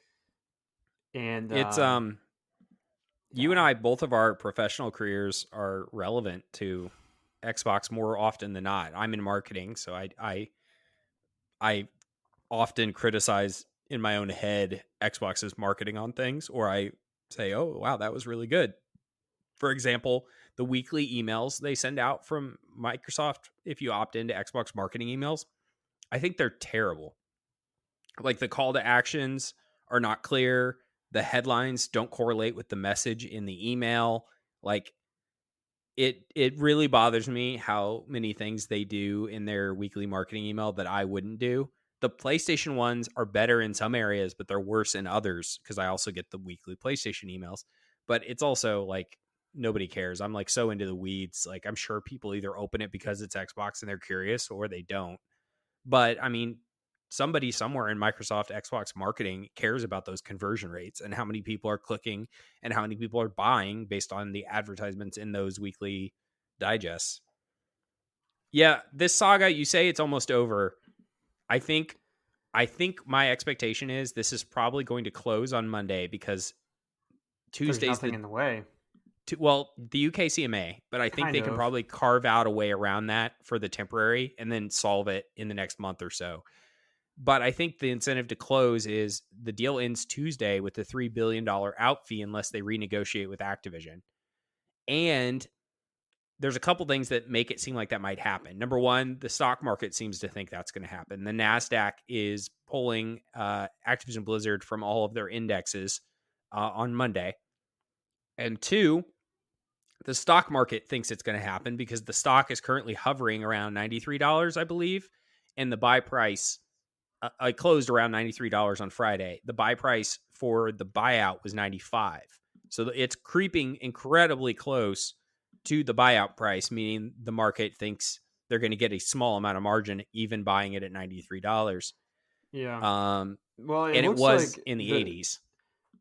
and It's you and yeah, I, both of our professional careers are relevant to Xbox more often than not. I'm in marketing, so I often criticize in my own head Xbox's marketing on things, or I say, "Oh, wow, that was really good." For example, the weekly emails they send out from Microsoft, if you opt into Xbox marketing emails, I think they're terrible. Like the call to actions are not clear. The headlines don't correlate with the message in the email. Like it really bothers me how many things they do in their weekly marketing email that I wouldn't do. The PlayStation ones are better in some areas, but they're worse in others because I also get the weekly PlayStation emails. But it's also like nobody cares. I'm like so into the weeds. Like I'm sure people either open it because it's Xbox and they're curious or they don't. But I mean, somebody somewhere in Microsoft Xbox marketing cares about those conversion rates and how many people are clicking and how many people are buying based on the advertisements in those weekly digests. Yeah, this Saga, you say it's almost over. I think my expectation is this is probably going to close on Monday because There's Tuesday's nothing in the way. the UK CMA, but I think Kind they can of. probably carve out a way around that for the temporary and then solve it in the next month or so. But I think the incentive to close is the deal ends Tuesday with the $3 billion out fee unless they renegotiate with Activision. And there's a couple things that make it seem like that might happen. Number one, the stock market seems to think that's going to happen. The NASDAQ is pulling Activision Blizzard from all of their indexes on Monday. And two, the stock market thinks it's going to happen because the stock is currently hovering around $93, I believe. And the buy price, I closed around $93 on Friday. The buy price for the buyout was 95. So it's creeping incredibly close to the buyout price, meaning the market thinks they're going to get a small amount of margin, even buying it at $93. Yeah. Um, Well, it and it looks was like in the 80s.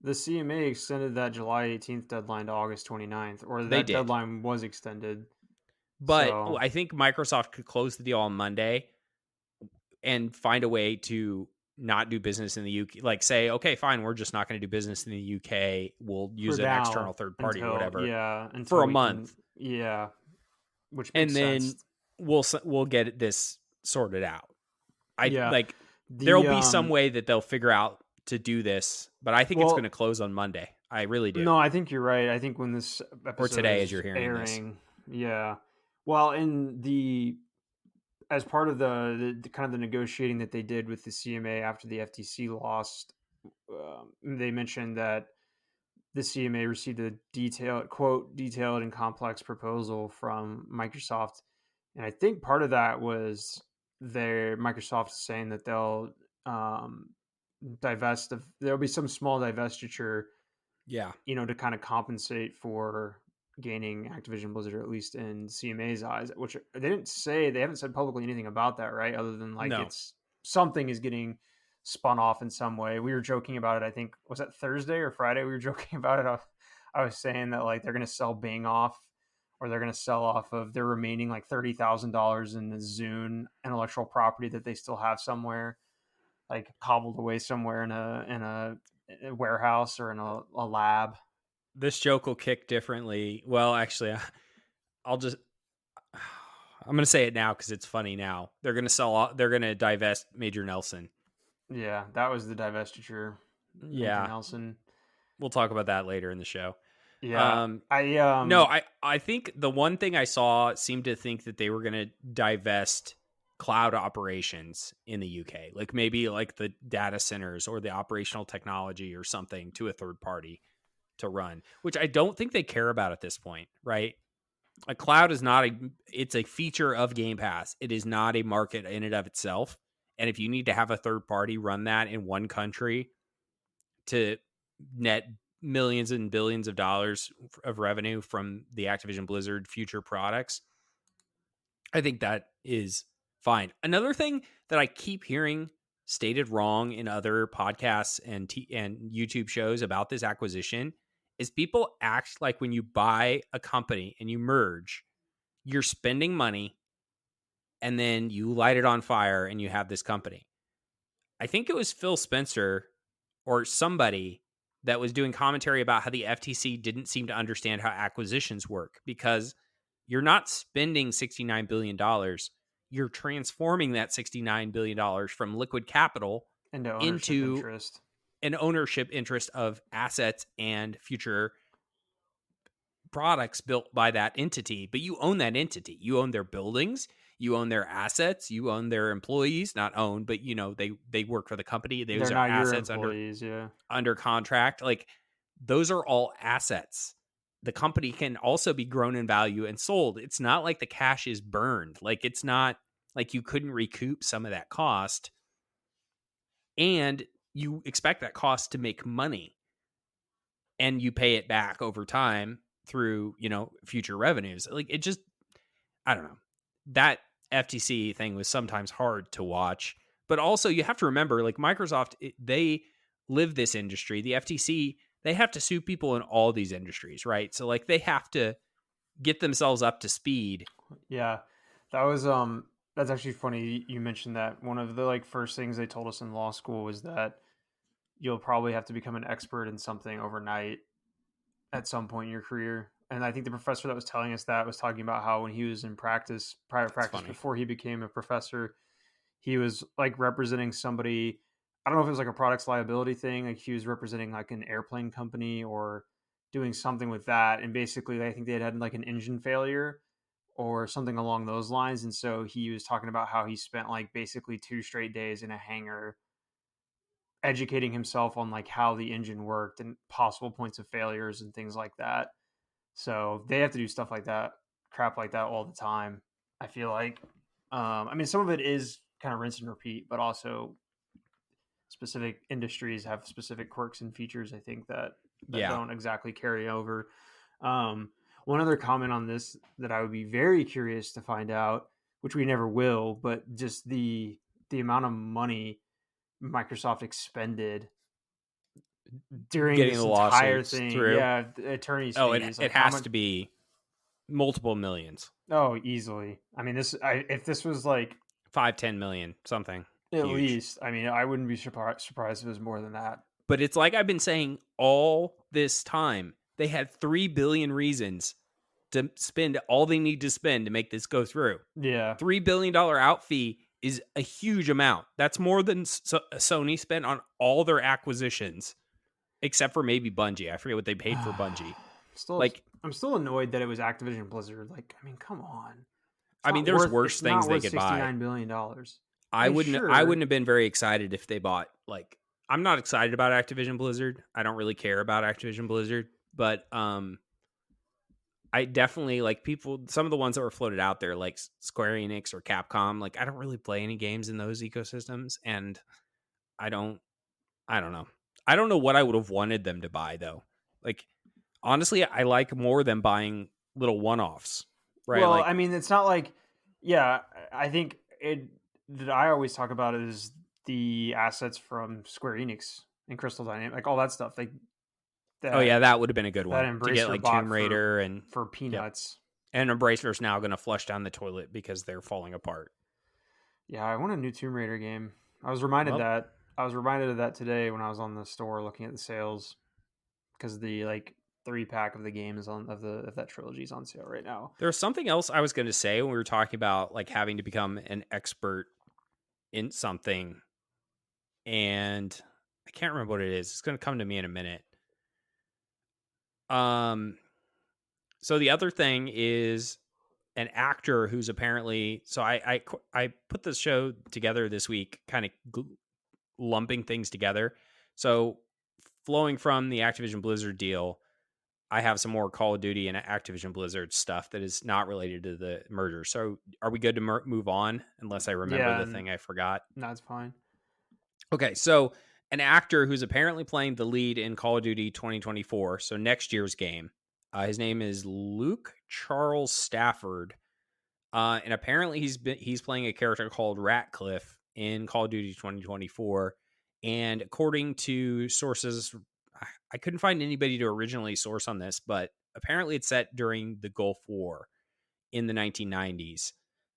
the CMA extended that July 18th deadline to August 29th, or They that did. deadline was extended. But So I think Microsoft could close the deal on Monday and find a way to not do business in the UK. Like say, okay, fine, we're just not going to do business in the UK. We'll for use an external now, third party or until whatever for until a we can, month, which makes and then sense. we'll get this sorted out. I Yeah. like there'll The be some way that they'll figure out to do this, but I think it's going to well, close on Monday. I really do. no, I think you're right. I think when this Or episode today as you're is hearing this. airing, yeah. Well, in the as part of the kind of the negotiating that they did with the CMA after the FTC lost, they mentioned that the CMA received a detailed and complex proposal from Microsoft, and I think part of that was their Microsoft saying that they'll um, divest of there'll be some small divestiture, Yeah. to kind of compensate for gaining Activision Blizzard, or at least in CMA's eyes, which they haven't said publicly anything about that, right? Other than like No. it's something is getting spun off in some way. We were joking about it. I think was that Thursday or Friday? We were joking about it. I was saying that like they're going to sell Bing off, or they're going to sell off of their remaining like $30,000 in the Zune intellectual property that they still have somewhere, like cobbled away somewhere in a warehouse or in a lab. This joke will kick differently. Well, actually, I'll just I'm going to say it now because it's funny now. They're going to divest Major Nelson. Yeah, that was the divestiture, Major Yeah. Nelson. We'll talk about that later in the show. Yeah, No, I think the one thing I saw seemed to think that they were going to divest cloud operations in the UK, like maybe like the data centers or the operational technology or something to a third party to run, which I don't think they care about at this point, right? A cloud is not it's a feature of Game Pass. It is not a market in and of itself. And if you need to have a third party run that in one country to net millions and billions of dollars of revenue from the Activision Blizzard future products, I think that is fine. Another thing that I keep hearing stated wrong in other podcasts and YouTube shows about this acquisition is people act like when you buy a company and you merge, you're spending money and then you light it on fire and you have this company. I think it was Phil Spencer or somebody that was doing commentary about how the FTC didn't seem to understand how acquisitions work because you're not spending $69 billion. You're transforming that $69 billion from liquid capital into ownership into interest. an ownership interest of assets and future products built by that entity, but you own that entity. You own their buildings, you own their assets, you own their employees, not own, but they work for the company. Those They're are not your assets employees, yeah. under contract. Like those are all assets. The company can also be grown in value and sold. It's not like the cash is burned. Like it's not like you couldn't recoup some of that cost. And you expect that cost to make money and you pay it back over time through, future revenues. Like, it just, I don't know. That FTC thing was sometimes hard to watch, but also you have to remember, like, Microsoft, they live this industry. The FTC, they have to sue people in all these industries, right? So, like, they have to get themselves up to speed. Yeah, that was that's actually funny you mentioned that. One of the like first things they told us in law school was that you'll probably have to become an expert in something overnight at some point in your career. And I think the professor that was telling us that was talking about how when he was in private That's practice funny. before he became a professor, he was like representing somebody. I don't know if it was like a products liability thing, like he was representing like an airplane company or doing something with that. And basically, I think they had like an engine failure or something along those lines. And so he was talking about how he spent like basically 2 straight days in a hangar educating himself on like how the engine worked and possible points of failures and things like that. So they have to do stuff like that, crap like that all the time. I feel like, I mean, some of it is kind of rinse and repeat, but also specific industries have specific quirks and features. I think that Yeah. don't exactly carry over. Um, One other comment on this that I would be very curious to find out, which we never will, but just the amount of money Microsoft expended during Getting this the entire lawsuits thing. through. Yeah, the attorney's Oh, it fees. it Like how has much? to be multiple millions. Oh, easily. I mean, if this was like 5-10 million, something at huge. least, I mean, I wouldn't be surprised if it was more than that. But it's like I've been saying all this time. They had 3 billion reasons to spend all they need to spend to make this go through. Yeah. $3 billion out fee is a huge amount. That's more than Sony spent on all their acquisitions, except for maybe Bungie. I forget what they paid for Bungie. still, Like, I'm still annoyed that it was Activision Blizzard. Like, I mean, come on. I mean, there's worse It's things not they worth could buy. $69 billion. I Like, wouldn't I sure. wouldn't have been very excited if they bought, like, I'm not excited about Activision Blizzard. I don't really care about Activision Blizzard, but I definitely like people, some of the ones that were floated out there, like Square Enix or Capcom. Like, I don't really play any games in those ecosystems, and I don't I don't know. I don't know what I would have wanted them to buy though. Like, honestly, I like more than buying little one-offs, right? Well, Like, I mean, it's not like, yeah, I think it that I always talk about is the assets from Square Enix and Crystal Dynamics, like all that stuff, like oh yeah, that that would have been a good that one to get Embracer like bought Tomb Raider and for yep. peanuts. And Embracer's now going to flush down the toilet because they're falling apart. Yeah, I want a new Tomb Raider game. I was reminded Well, that I was reminded of that today when I was on the store looking at the sales because the like 3-pack of the game is on of that trilogy is on sale right now. there's something else I was going to say when we were talking about like having to become an expert in something, and I can't remember what it is. It's going to come to me in a minute. Um, so the other thing is an actor who's apparently, so I put this show together this week, kind of lumping things together. So flowing from the Activision Blizzard deal, I have some more Call of Duty and Activision Blizzard stuff that is not related to the merger. So are we good to move on unless I remember Yeah, the and thing I forgot? that's fine. Okay, so an actor who's apparently playing the lead in Call of Duty 2024, so next year's game. His name is Luke Charles Stafford, and apparently he's playing a character called Ratcliffe in Call of Duty 2024. And according to sources, I couldn't find anybody to originally source on this, but apparently it's set during the Gulf War in the 1990s.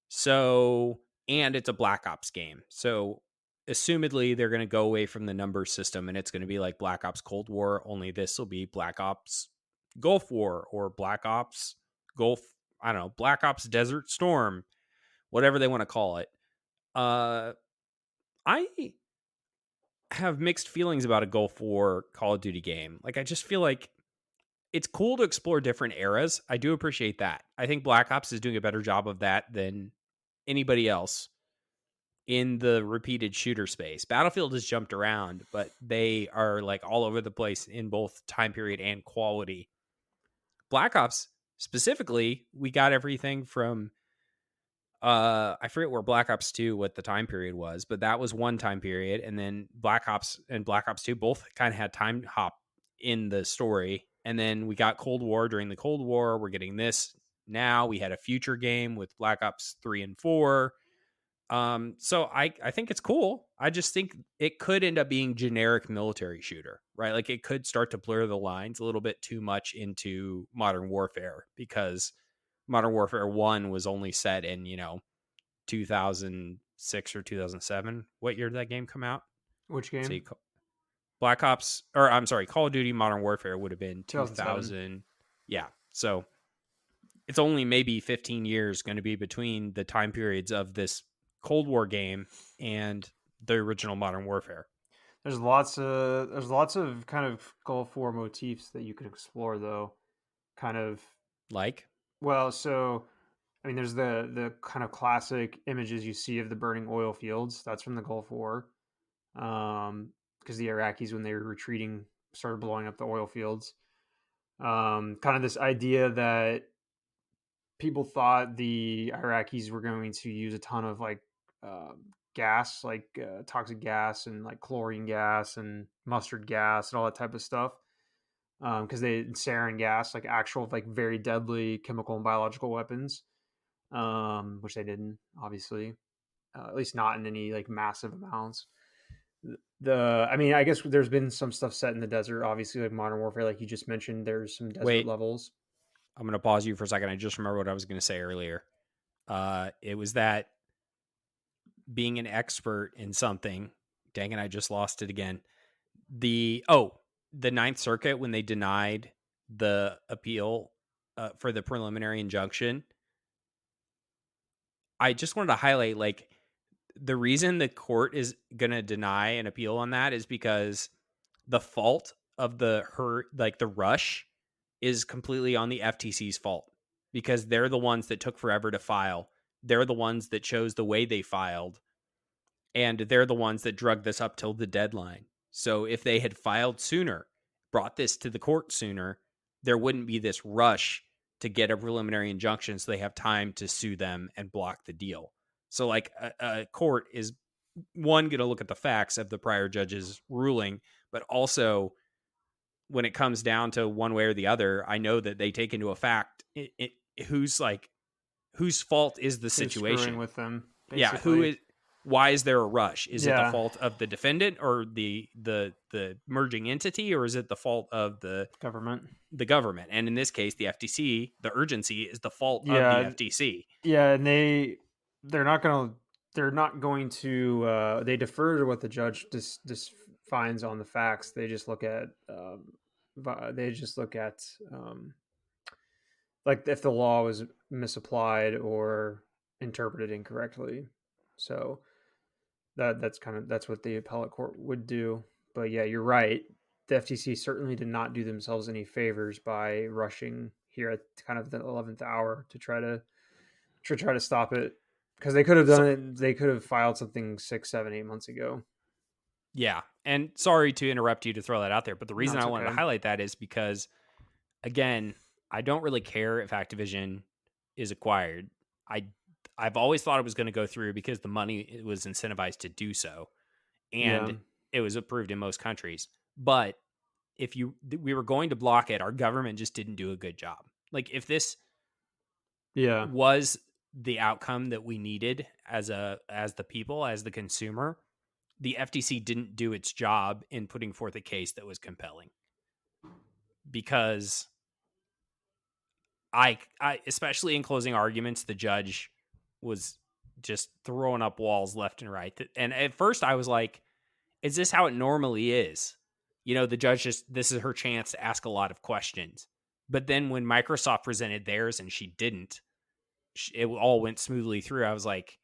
So, and it's a Black Ops game. So, assumedly, they're going to go away from the number system and it's going to be like Black Ops Cold War, only this will be Black Ops Gulf War or Black Ops Gulf, I don't know, Black Ops Desert Storm, whatever they want to call it. I have mixed feelings about a Gulf War Call of Duty game. Like, I just feel like it's cool to explore different eras. I do appreciate that. I think Black Ops is doing a better job of that than anybody else in the repeated shooter space. Battlefield has jumped around, but they are like all over the place in both time period and quality. Black Ops specifically, we got everything from I forget where Black Ops 2 what the time period was, but that was one time period, and then Black Ops and Black Ops 2 both kind of had time hop in the story, And then we got Cold War during the Cold War. We're getting this now. We had a future game with Black Ops 3 and 4. So I think it's cool. I just think it could end up being generic military shooter, right? Like it could start to blur the lines a little bit too much into Modern Warfare, because Modern Warfare 1 was only set in, 2006 or 2007. What year did that game come out? Which Let's game? see. Black Ops, or I'm sorry, Call of Duty Modern Warfare would have been 2007. 2000. Yeah. So it's only maybe 15 years going to be between the time periods of this Cold War game and the original Modern Warfare. There's lots of kind of Gulf War motifs that you could explore, though. Kind of Like, well, so I mean, there's the kind of classic images you see of the burning oil fields. That's from the Gulf War, because the Iraqis, when they were retreating, started blowing up the oil fields. Kind of this idea that people thought the Iraqis were going to use a ton of like gas, like toxic gas and like chlorine gas and mustard gas and all that type of stuff. Because they sarin gas, like actual like very deadly chemical and biological weapons, which they didn't, obviously, at least not in any like massive amounts. I mean, I guess there's been some stuff set in the desert, obviously, like Modern Warfare, like you just mentioned. There's some desert wait, levels. I'm going to pause you for a second. I just remember what I was going to say earlier. It was that being an expert in something, dang it, I just lost it again. The Ninth Circuit, when they denied the appeal for the preliminary injunction, I just wanted to highlight, like, the reason the court is going to deny an appeal on that is because the fault of the rush is completely on the FTC's fault, because they're the ones that took forever to file. They're the ones that chose the way they filed, and they're the ones that drug this up till the deadline. So if they had filed sooner, brought this to the court sooner, there wouldn't be this rush to get a preliminary injunction so they have time to sue them and block the deal. So like a court is, one, going to look at the facts of the prior judge's ruling, but also when it comes down to one way or the other, I know that they take into a fact whose fault is the Who's screwing situation. with them, Yeah, why is there a rush? Is it the Yeah. fault of the defendant or the merging entity, or is it the fault of the government? government? And in this case, the FTC, the urgency is the fault of Yeah. the FTC. Yeah, and they're not going to they defer to what the judge just finds on the facts. They just look at like if the law was misapplied or interpreted incorrectly. So that's what the appellate court would do. But yeah, you're right. The FTC certainly did not do themselves any favors by rushing here at kind of the 11th hour to try to stop it, because they could have done it. They could have filed something 6, 7, 8 months ago. Yeah, and sorry to interrupt you to throw that out there, but the reason No, I it's wanted to okay. highlight that is because, again, I don't really care if Activision is acquired. I've always thought it was going to go through because the money was incentivized to do so, Yeah. and it was approved in most countries. But if we were going to block it, our government just didn't do a good job. Like if this Yeah. was the outcome that we needed as the people, as the consumer, the FTC didn't do its job in putting forth a case that was compelling. Because I especially in closing arguments, the judge was just throwing up walls left and right. And at first I was like, is this how it normally is? The judge this is her chance to ask a lot of questions. But then when Microsoft presented theirs and she didn't, it all went smoothly through. I was like,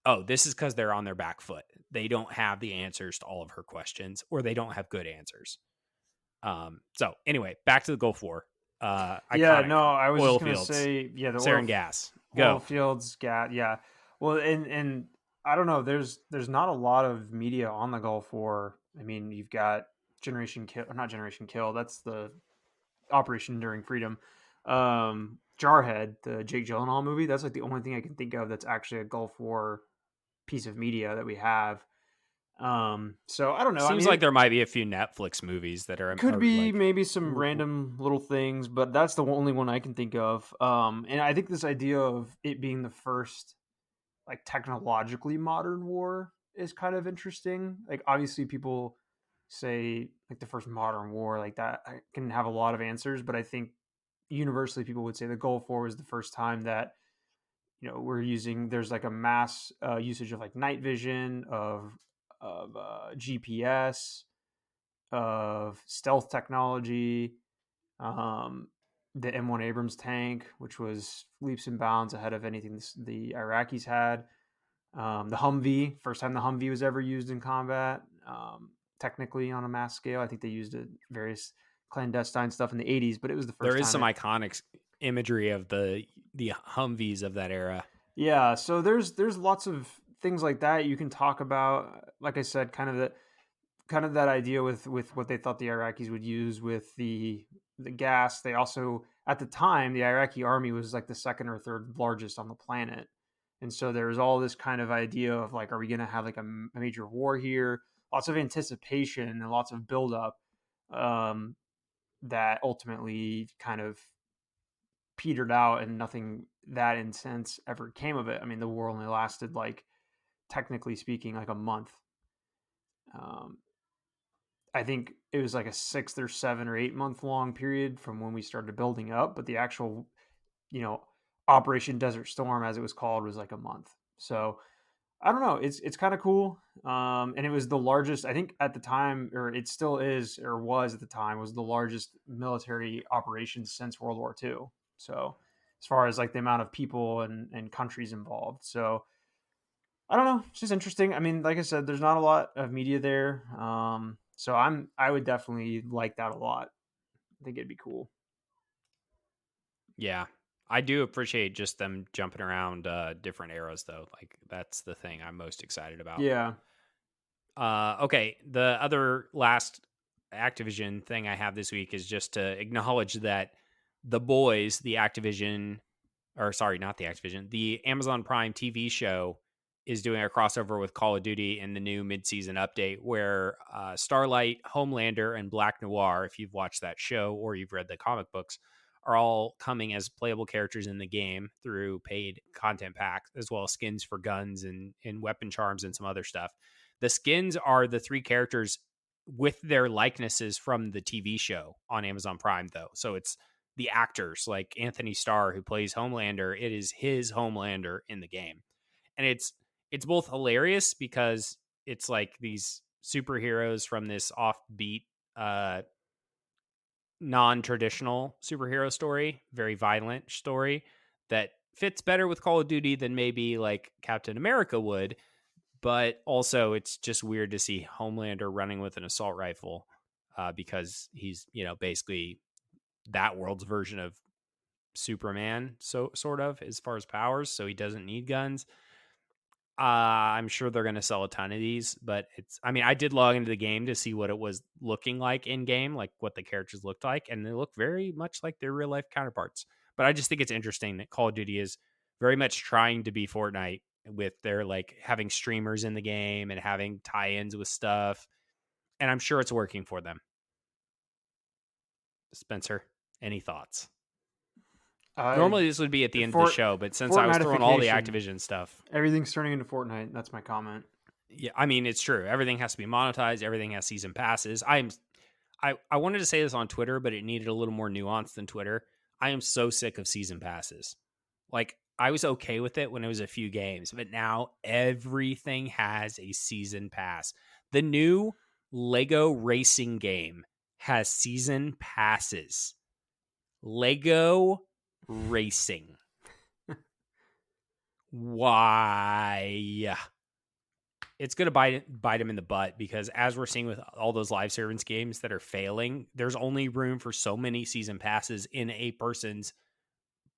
oh, this is because they're on their back foot. They don't have the answers to all of her questions, or they don't have good answers. So anyway, back to the Gulf War. Yeah. Iconic No, I was oil just gonna fields, say, yeah, the sarin gas. oil Go. fields, gas. Yeah. Well, and I don't know. There's not a lot of media on the Gulf War. I mean, you've got Generation Kill, or not Generation Kill. That's the Operation Enduring Freedom. Jarhead, the Jake Gyllenhaal movie. That's like the only thing I can think of that's actually a Gulf War piece of media that we have. So I don't know. I Seems mean, like there might be a few Netflix movies that could are be like, maybe some random little things, but that's the only one I can think of. And I think this idea of it being the first like technologically modern war is kind of interesting. Like obviously people say like the first modern war like that I can have a lot of answers, but I think universally people would say the Gulf War was the first time that we're using there's like a mass usage of like night vision of GPS of stealth technology, um, the M1 Abrams tank, which was leaps and bounds ahead of anything the Iraqis had. The Humvee, first time the Humvee was ever used in combat, technically on a mass scale. I think they used it various clandestine stuff in the 80s, but it was the there first is time some it. iconic imagery of the Humvees of that era. Yeah, so there's lots of things like that you can talk about. Like I said, kind of that idea with what they thought the Iraqis would use with the gas. They also at the time the Iraqi army was like the second or third largest on the planet, and so there was all this kind of idea of like, are we going to have like a major war here? Lots of anticipation and lots of buildup um, that ultimately kind of petered out, and nothing that intense ever came of it. I mean, the war only lasted like technically speaking like a month. Um, I think it was like a 6 or 7 or 8 month long period from when we started building up, but the actual, you know, Operation Desert Storm, as it was called, was like a month. So I don't know. It's kind of cool, and it was the largest. I think at the time, or it still is, or was at the time, was the largest military operation since World War II. So as far as like the amount of people and countries involved, so I don't know. It's just interesting. I mean, like I said, there's not a lot of media there. So I would definitely like that a lot. I think it'd be cool. Yeah. I do appreciate just them jumping around different eras though. Like that's the thing I'm most excited about. Yeah. Okay, the other last Activision thing I have this week is just to acknowledge that The Boys, the Activision, or sorry, not the Activision, the Amazon Prime TV show is doing a crossover with Call of Duty in the new mid-season update where Starlight, Homelander, and Black Noir, if you've watched that show or you've read the comic books, are all coming as playable characters in the game through paid content packs, as well as skins for guns and weapon charms and some other stuff. The skins are the three characters with their likenesses from the TV show on Amazon Prime, though. So it's the actors like Anthony Starr, who plays Homelander. It is his Homelander in the game. And it's both hilarious because it's like these superheroes from this offbeat, non-traditional superhero story, very violent story that fits better with Call of Duty than maybe like Captain America would, but also it's just weird to see Homelander running with an assault rifle because he's basically that world's version of Superman, so sort of as far as powers, so he doesn't need guns. I'm sure they're going to sell a ton of these, but I did log into the game to see what it was looking like in game, like what the characters looked like, and they look very much like their real life counterparts. But I just think it's interesting that Call of Duty is very much trying to be Fortnite with their like having streamers in the game and having tie-ins with stuff, and I'm sure it's working for them. Spencer, any thoughts? Uh, Normally this would be at the end of the Fort show, but since I was throwing all the Fortnitification. Activision stuff, Everything's turning into Fortnite. That's my comment. yeah, I mean it's true. Everything has to be monetized. Everything has season passes. I wanted to say this on Twitter, but it needed a little more nuance than Twitter. I am so sick of season passes. Like I was okay with it when it was a few games, but now everything has a season pass. The new Lego racing game has season passes. Lego racing. Why? It's going to bite him in the butt because as we're seeing with all those live service games that are failing, there's only room for so many season passes in a person's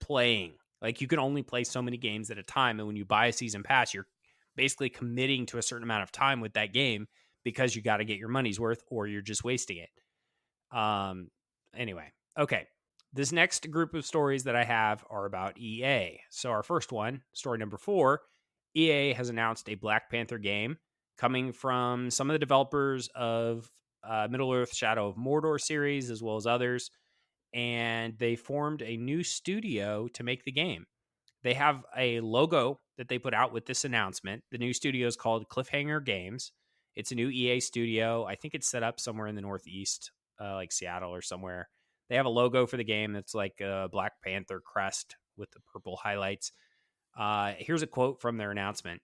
playing. Like you can only play so many games at a time, and when you buy a season pass, you're basically committing to a certain amount of time with that game because you got to get your money's worth or you're just wasting it. Anyway, okay. This next group of stories that I have are about EA. So our first one, story number 4, EA has announced a Black Panther game coming from some of the developers of Middle-earth Shadow of Mordor series, as well as others. And they formed a new studio to make the game. They have a logo that they put out with this announcement. The new studio is called Cliffhanger Games. It's a new EA studio. I think it's set up somewhere in the Northeast, like Seattle or somewhere. They have a logo for the game that's like a Black Panther crest with the purple highlights. Here's a quote from their announcement.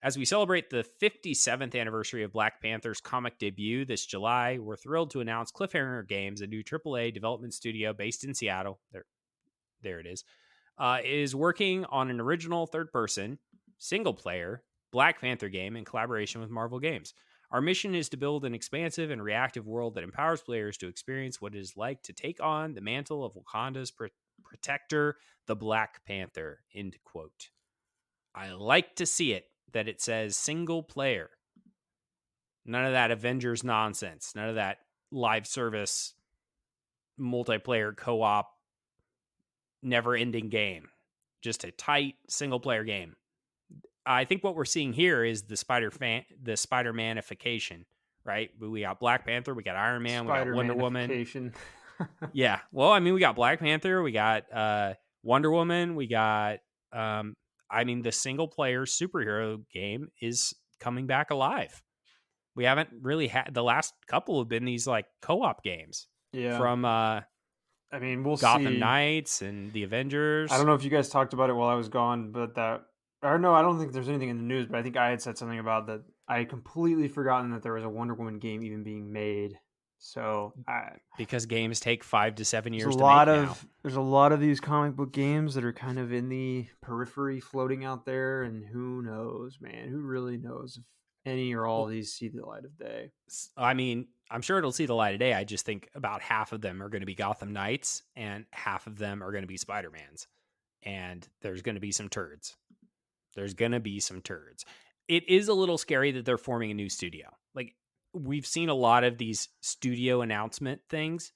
As we celebrate the 57th anniversary of Black Panther's comic debut this July, we're thrilled to announce Cliffhanger Games, a new AAA development studio based in Seattle. There it is working on an original third-person, single-player Black Panther game in collaboration with Marvel Games. Our mission is to build an expansive and reactive world that empowers players to experience what it is like to take on the mantle of Wakanda's protector, the Black Panther, end quote. I like to see it that it says single player. None of that Avengers nonsense. None of that live service, multiplayer co-op, never-ending game. Just a tight single-player game. I think what we're seeing here is the Spider-Manification, right? We got Black Panther, we got Iron Man, we got Wonder Woman. Yeah. Well, I mean, we got Black Panther, we got Wonder Woman, we got the single-player superhero game is coming back alive. We haven't really had, the last couple have been these like co-op games. Yeah. From we'll Gotham see. Knights and the Avengers. I don't know if you guys talked about it while I was gone, but I don't think there's anything in the news, but I think I had said something about that. I had completely forgotten that there was a Wonder Woman game even being made. So because games take 5 to 7 years to make now. There's a lot of these comic book games that are kind of in the periphery floating out there, and who knows, man? Who really knows if any or all of these see the light of day? I mean, I'm sure it'll see the light of day. I just think about half of them are going to be Gotham Knights and half of them are going to be Spider-Mans. And there's going to be some turds. It is a little scary that they're forming a new studio. Like, we've seen a lot of these studio announcement things,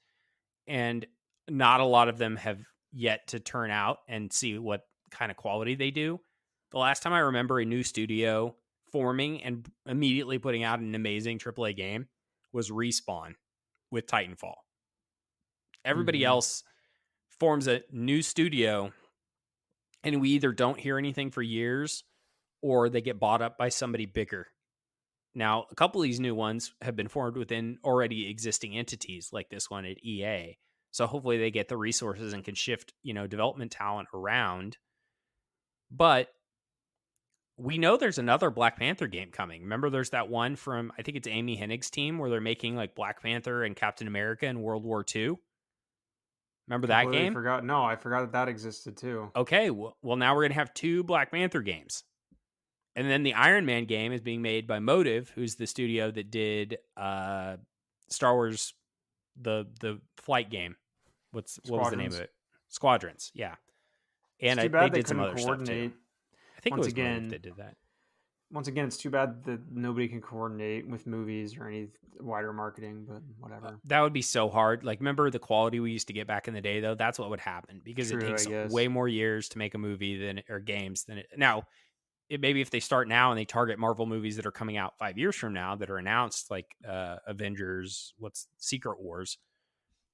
and not a lot of them have yet to turn out and see what kind of quality they do. The last time I remember a new studio forming and immediately putting out an amazing AAA game was Respawn with Titanfall. Everybody else forms a new studio, and we either don't hear anything for years or they get bought up by somebody bigger. Now, a couple of these new ones have been formed within already existing entities like this one at EA. So hopefully they get the resources and can shift, development talent around. But we know there's another Black Panther game coming. Remember, there's that one from, I think it's Amy Hennig's team, where they're making like Black Panther and Captain America in World War II. Remember that game? I forgot that existed too. Okay, well now we're going to have 2 Black Panther games. And then the Iron Man game is being made by Motive, who's the studio that did Star Wars, the flight game. What was the name of it? Squadrons, yeah. And they did some other stuff too. I think it was Motive that did that. Once again, it's too bad that nobody can coordinate with movies or any wider marketing, but whatever. That would be so hard. Like, remember the quality we used to get back in the day, though? That's what would happen, because it takes way more years to make a movie or games than it. Now, maybe if they start now and they target Marvel movies that are coming out 5 years from now that are announced, like Avengers, Secret Wars,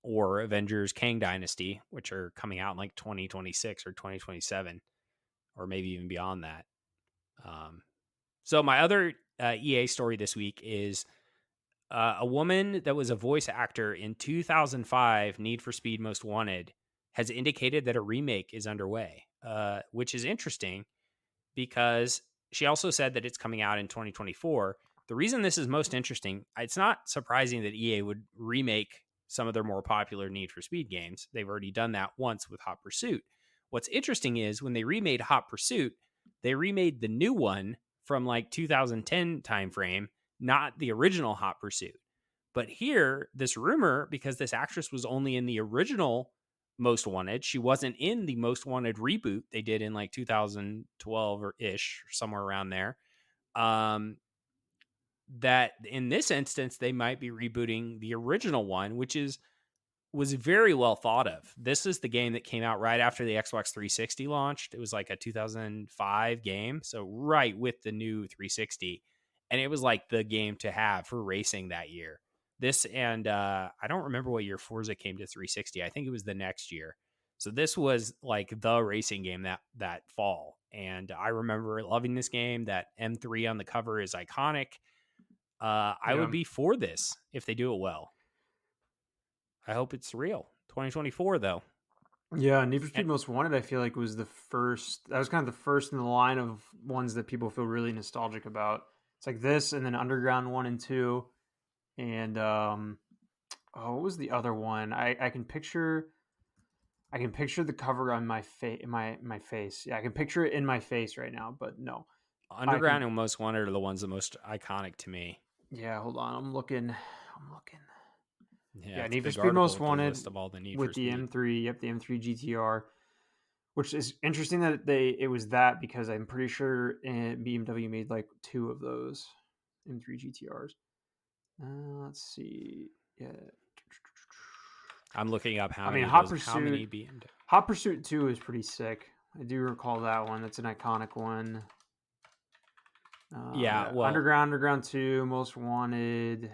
or Avengers Kang Dynasty, which are coming out in like 2026 or 2027, or maybe even beyond that. So my other EA story this week is a woman that was a voice actor in 2005 Need for Speed Most Wanted has indicated that a remake is underway, which is interesting because she also said that it's coming out in 2024. The reason this is most interesting, it's not surprising that EA would remake some of their more popular Need for Speed games. They've already done that once with Hot Pursuit. What's interesting is when they remade Hot Pursuit, they remade the new one from like 2010 timeframe, not the original Hot Pursuit. But here, this rumor, because this actress was only in the original Most Wanted, she wasn't in the Most Wanted reboot they did in like 2012 or ish, somewhere around there. That in this instance, they might be rebooting the original one, which was very well thought of. This is the game that came out right after the Xbox 360 launched. It was like a 2005 game, so right with the new 360. and it was like the game to have for racing that year. This and I don't remember what year Forza came to 360. I think it was the next year. So this was like the racing game that fall, and I remember loving this game. That M3 on the cover is iconic. I Yeah. would be for this if they do it well. I hope it's real. 2024 though. Yeah, Need for And Speed Most Wanted, I feel like was the first. That was kind of the first in the line of ones that people feel really nostalgic about. It's like this, and then Underground 1 and 2, and what was the other one? I can picture. I can picture the cover on my face. My face. Yeah, I can picture it in my face right now. But no, I can. Underground and Most Wanted are the ones the most iconic to me. Yeah, hold on. I'm looking. I'm looking. Yeah, Yeah, it's a Need for big Speed article Most with the Wanted list of all the Need for with the Speed. M3. Yep, the M3 GTR. Which is interesting that it was that, because I'm pretty sure BMW made like 2 of those M3 GTRs. Let's see. Yeah. I'm looking up I how mean, many of those, how many BMW. Hot Pursuit 2 is pretty sick. I do recall that one. That's an iconic one. Yeah, Yeah, well, Underground 2, Most Wanted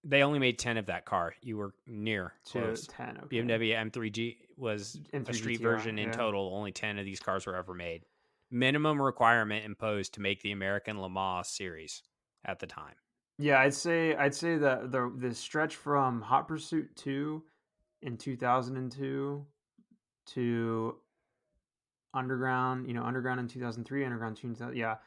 they only made 10 of that car. You were near to close. 10. Okay. BMW M3G was a M3 street GTR. version in Yeah. total. Only 10 of these cars were ever made. Minimum requirement imposed to make the American Le Mans series at the time. Yeah, I'd say that the stretch from Hot Pursuit 2 in 2002 to Underground in 2003, Underground 2000. Yeah,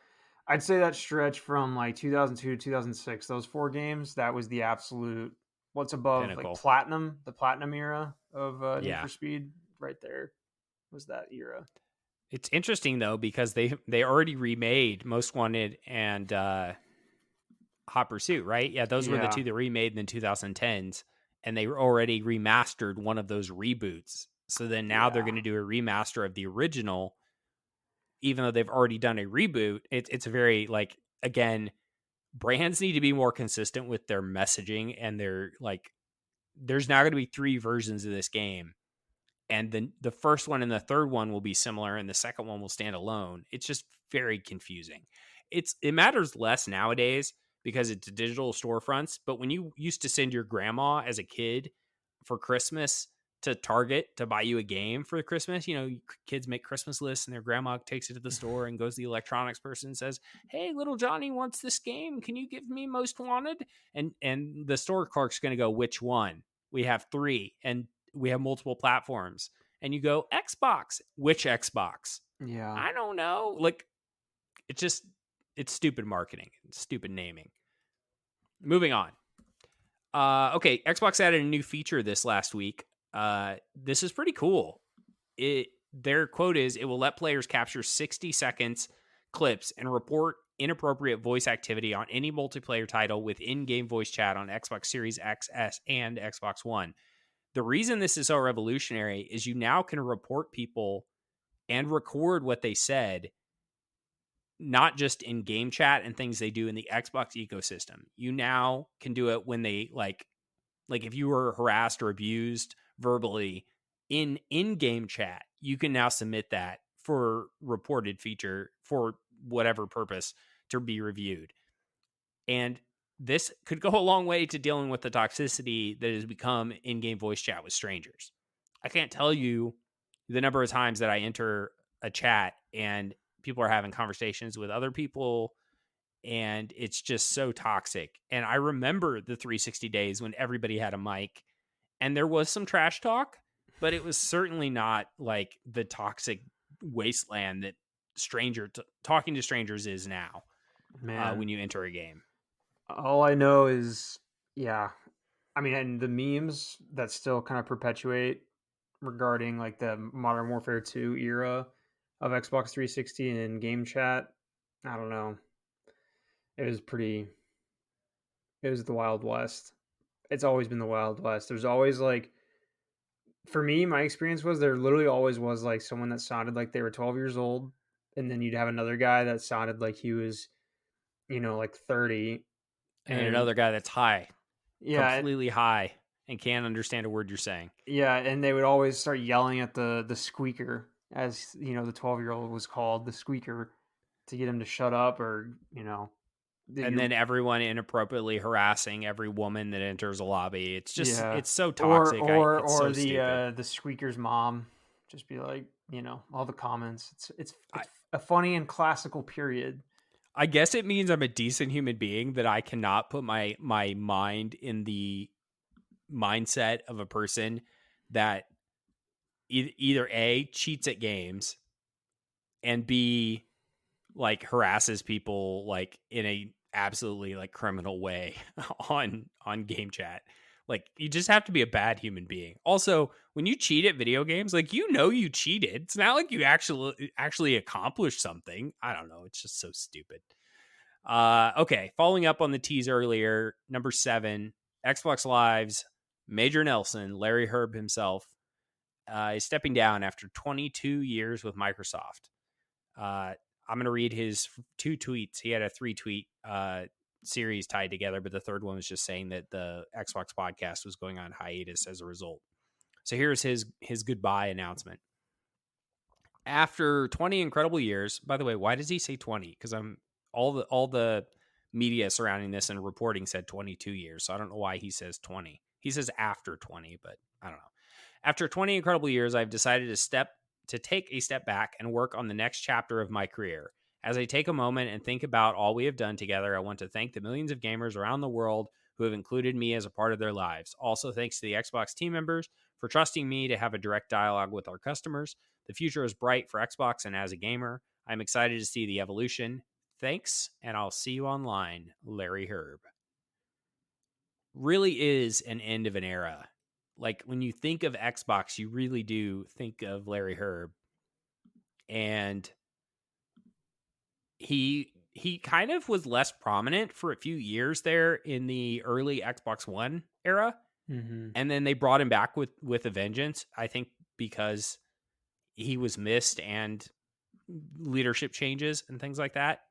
I'd say that stretch from like 2002 to 2006, those 4 games, that was the absolute, what's above like Pinnacle. platinum, the platinum era of Need Yeah. for Speed, right there was that era. It's interesting though because they already remade Most Wanted and Hot Pursuit, right? Yeah, those were the Yeah, two that remade in the 2010s, and they already remastered one of those reboots. So then now they're yeah, going to do a remaster of the original, even though they've already done a reboot. It's very like, again, brands need to be more consistent with their messaging, and they're like, there's now going to be 3 versions of this game, and then the first one and the third one will be similar and the second one will stand alone. It's just very confusing. It matters less nowadays because it's digital storefronts, but when you used to send your grandma as a kid for Christmas to Target to buy you a game for Christmas, kids make Christmas lists and their grandma takes it to the store and goes to the electronics person and says, "Hey, little Johnny wants this game. Can you give me Most Wanted?" And the store clerk's going to go, "Which one? We have 3 and we have multiple platforms." And you go, "Xbox." "Which Xbox?" yeah. "I don't know." Like, it's stupid marketing, it's stupid naming. Moving on. Okay, Xbox added a new feature this last week. This is pretty cool. Their quote is, "It will let players capture 60 seconds clips and report inappropriate voice activity on any multiplayer title with in-game voice chat on Xbox Series X, S, and Xbox One." The reason this is so revolutionary is you now can report people and record what they said, not just in game chat and things they do in the Xbox ecosystem. You now can do it when they like if you were harassed or abused verbally in-game chat, you can now submit that for reported feature for whatever purpose to be reviewed. And this could go a long way to dealing with the toxicity that has become in-game voice chat with strangers. I can't tell you the number of times that I enter a chat and people are having conversations with other people, and it's just so toxic. And I remember the 360 days when everybody had a mic and there was some trash talk, but it was certainly not like the toxic wasteland that talking to strangers is now Man, when you enter a game. all I know is, yeah, I mean, and the memes that still kind of perpetuate regarding like the Modern Warfare 2 era of Xbox 360 and game chat. I don't know. It was pretty. It was the Wild West. It's always been the Wild West. There's always like, for me, my experience was there literally always was like someone that sounded like they were 12 years old, and then you'd have another guy that sounded like he was, like 30, And and another guy that's high, yeah, completely high, and can't understand a word you're saying. yeah, and they would always start yelling at the squeaker, as the 12-year-old was called, the squeaker, to get him to shut up, or. And then everyone inappropriately harassing every woman that enters a lobby. It's just, Yeah. it's so toxic. It's so stupid. The squeaker's mom just be like, all the comments. It's I, a funny and classical period. I guess it means I'm a decent human being that I cannot put my mind in the mindset of a person that either A, cheats at games, and B, like harasses people like in a absolutely like criminal way on game chat. Like you just have to be a bad human being. Also, when you cheat at video games, like you cheated. It's not like you actually accomplished something. I don't know. It's just so stupid. Okay, following up on the tease earlier, number 7, Xbox Live's Major Nelson, Larry Hryb himself, is stepping down after 22 years with Microsoft. I'm going to read his 2 tweets. He had a 3-tweet series tied together, but the third one was just saying that the Xbox podcast was going on hiatus as a result. So here's his goodbye announcement. After 20 incredible years, by the way, why does he say 20? Because all the media surrounding this and reporting said 22 years. So I don't know why he says 20. He says after 20, but I don't know. After 20 incredible years, I've decided to take a step back and work on the next chapter of my career. As I take a moment and think about all we have done together, I want to thank the millions of gamers around the world who have included me as a part of their lives. Also, thanks to the Xbox team members for trusting me to have a direct dialogue with our customers. The future is bright for Xbox, and as a gamer, I'm excited to see the evolution. Thanks, and I'll see you online, Larry Hryb. Really is an end of an era. Like when you think of Xbox, you really do think of Larry Hryb. And he kind of was less prominent for a few years there in the early Xbox One era. Mm-hmm. And then they brought him back with a vengeance, I think because he was missed and leadership changes and things like that.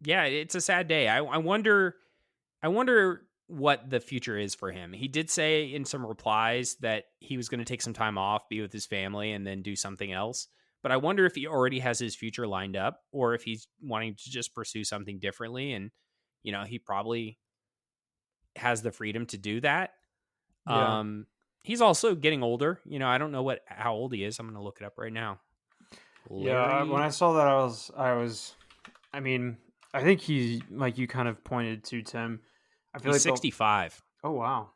Yeah, it's a sad day. I wonder what the future is for him. He did say in some replies that he was going to take some time off, be with his family, and then do something else. But I wonder if he already has his future lined up or if he's wanting to just pursue something differently. And, he probably has the freedom to do that. Yeah. He's also getting older. I don't know how old he is. I'm going to look it up right now. Yeah, when I saw that, I mean, I think he's like you kind of pointed to, Tim. I feel he's like 65. Oh wow!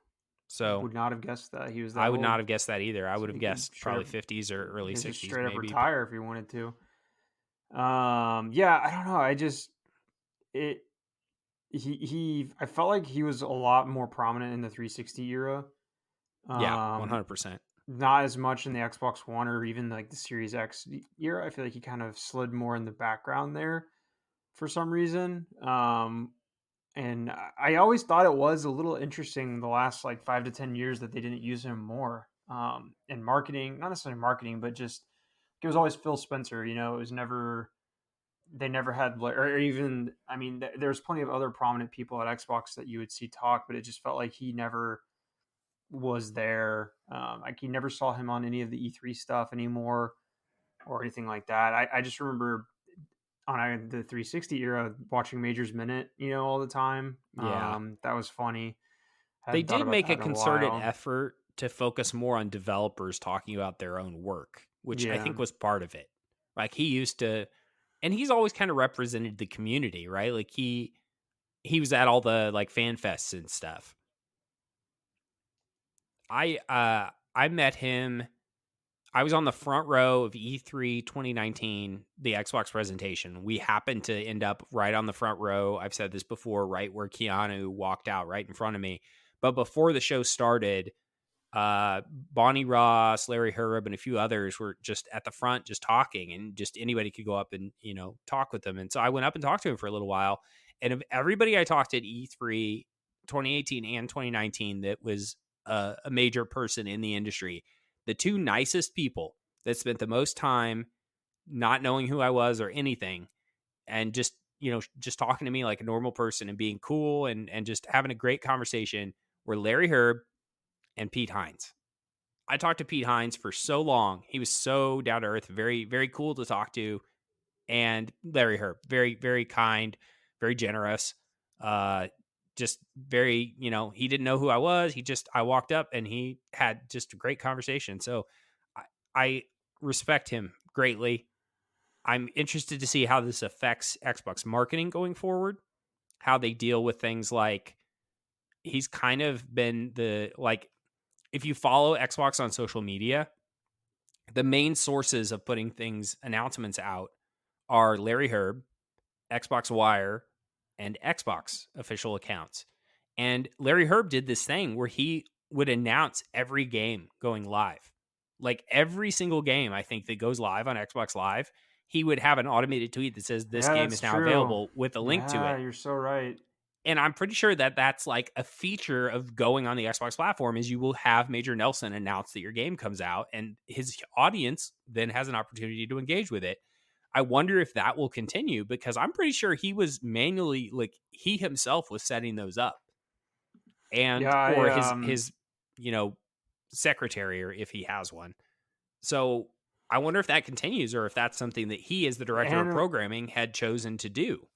So would not have guessed that he was that I would old. not have guessed that either. I So would have he could guessed probably 50s or early 60s, just straight up maybe. retire if he wanted to. Yeah, I don't know. I felt like he was a lot more prominent in the 360 era. Yeah, 100%. Not as much in the Xbox One or even like the Series X era. I feel like he kind of slid more in the background there for some reason. And I always thought it was a little interesting the last like 5 to 10 years that they didn't use him more in marketing, not necessarily marketing, but just it was always Phil Spencer. It was never they never had or even I mean there's plenty of other prominent people at Xbox that you would see talk, but it just felt like he never was there. Like you never saw him on any of the E3 stuff anymore or anything like that. I just remember on the 360 era watching Major's Minute, all the time. Yeah. That was funny. They Hadn't thought did about make that a in a concerted while. effort to focus more on developers talking about their own work, which I Yeah. think was part of it. Like he used to, and he's always kind of represented the community, right? Like he was at all the like fan fests and stuff. I met him. I was on the front row of E3 2019, the Xbox presentation. We happened to end up right on the front row. I've said this before, right where walked out right in front of me. But before the show started, Bonnie Ross, Larry Hryb, and a few others were just at the front, just talking, and just anybody could go up and talk with them. And so I went up and talked to him for a little while. And of everybody I talked at E3 2018 and 2019, that was a major person in the industry, the two nicest people that spent the most time not knowing who I was or anything, and just just talking to me like a normal person and being cool and just having a great conversation were Larry Hryb and Pete Hines. I talked to Pete Hines for so long. He was so down to earth, very, very cool to talk to. and Larry Hyrb, very, very kind, very generous. Just very, he didn't know who I was. I walked up and he had just a great conversation. So I respect him greatly. I'm interested to see how this affects Xbox marketing going forward, how they deal with things like he's kind of been if you follow Xbox on social media, the main sources of putting announcements out are Larry Hyrb, Xbox Wire, and Xbox official accounts. And Larry Hyrb did this thing where he would announce every game going live. Like every single game, I think, that goes live on Xbox Live, he would have an automated tweet that says this Yeah, game that's is now true. available with a link to Yeah, it. you're so right. And I'm pretty sure that that's like a feature of going on the Xbox platform is you will have Major Nelson announce that your game comes out and his audience then has an opportunity to engage with it. I wonder if that will continue because I'm pretty sure he was manually he himself was setting those up and Yeah, or I his secretary or if he has one. So I wonder if that continues or if that's something that he as the director of and programming had chosen to do.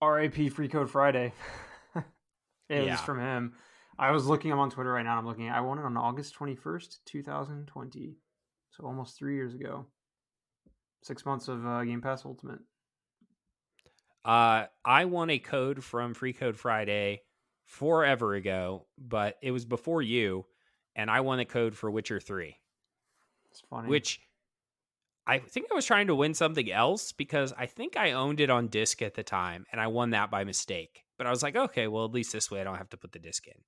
RAP Free Code Friday. It was Yeah. from him. I was looking him on Twitter right now. I'm looking. I won it on August 21st, 2020. So almost 3 years ago. 6 months of Game Pass Ultimate. I won a code from Free Code Friday forever ago, but it was before you, and I won a code for Witcher 3, It's funny. which I think I was trying to win something else because I think I owned it on disc at the time, and I won that by mistake. But I was like, okay, well, at least this way I don't have to put the disc in.